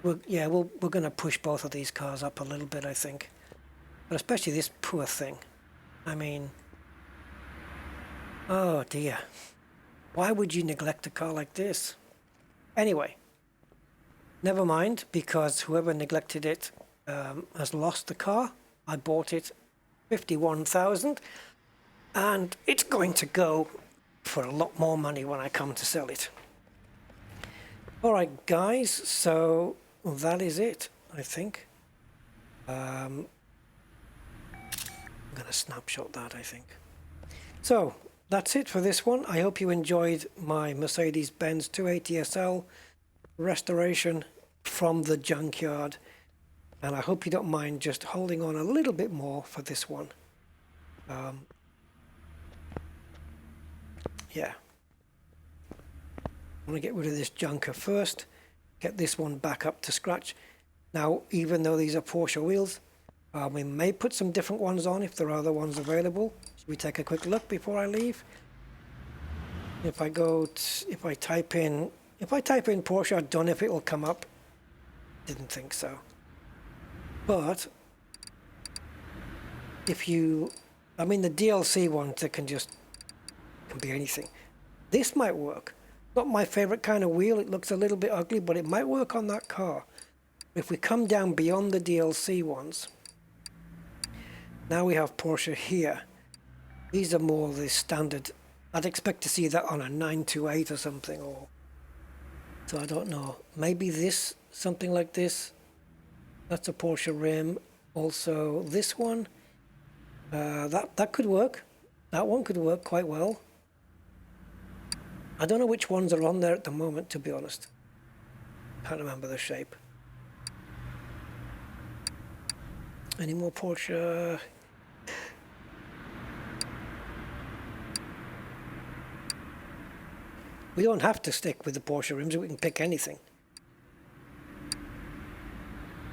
we're going to push both of these cars up a little bit, I think. But especially this poor thing. I mean, oh dear. Why would you neglect a car like this? Anyway, never mind, because whoever neglected it has lost the car. I bought it 51,000, and it's going to go for a lot more money when I come to sell it. Alright guys, so that is it, I think. I'm going to snapshot that, I think. So, that's it for this one. I hope you enjoyed my Mercedes-Benz 280 SL restoration from the junkyard. And I hope you don't mind just holding on a little bit more for this one. Yeah. I want to get rid of this junker first. Get this one back up to scratch. Now, even though these are Porsche wheels, we may put some different ones on if there are other ones available. Should we take a quick look before I leave? If I type in Porsche, I don't know if it will come up. Didn't think so. But if you, I mean the DLC ones that can be anything. This might work. Not my favorite kind of wheel. It looks a little bit ugly, but it might work on that car. If we come down beyond the DLC ones, now we have Porsche here. These are more the standard. I'd expect to see that on a 928 or something, or so I don't know. Maybe this, something like this. That's a Porsche rim. Also, this one. That could work. That one could work quite well. I don't know which ones are on there at the moment, to be honest. Can't remember the shape. Any more Porsche? We don't have to stick with the Porsche rims, we can pick anything.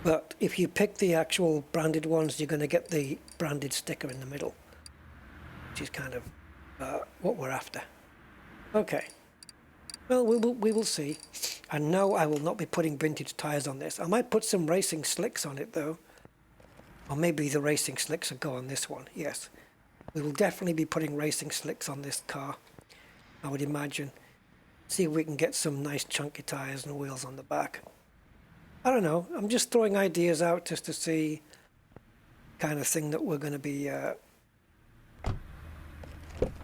But if you pick the actual branded ones, you're going to get the branded sticker in the middle, which is kind of what we're after. Okay. Well, we will see. And no, I will not be putting vintage tyres on this. I might put some racing slicks on it, though. Or maybe the racing slicks will go on this one, yes. We will definitely be putting racing slicks on this car, I would imagine. See if we can get some nice chunky tires and wheels on the back. I don't know. I'm just throwing ideas out just to see kind of thing that we're going to be...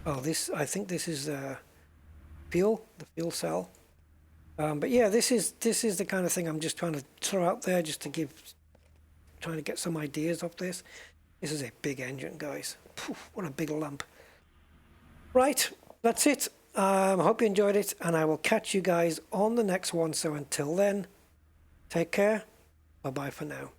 I think this is the fuel cell. But yeah, this is the kind of thing I'm just trying to throw out there just to trying to get some ideas of this. This is a big engine, guys. Phew, what a big lump. Right, that's it. I hope you enjoyed it, and I will catch you guys on the next one. So until then, take care. Bye-bye for now.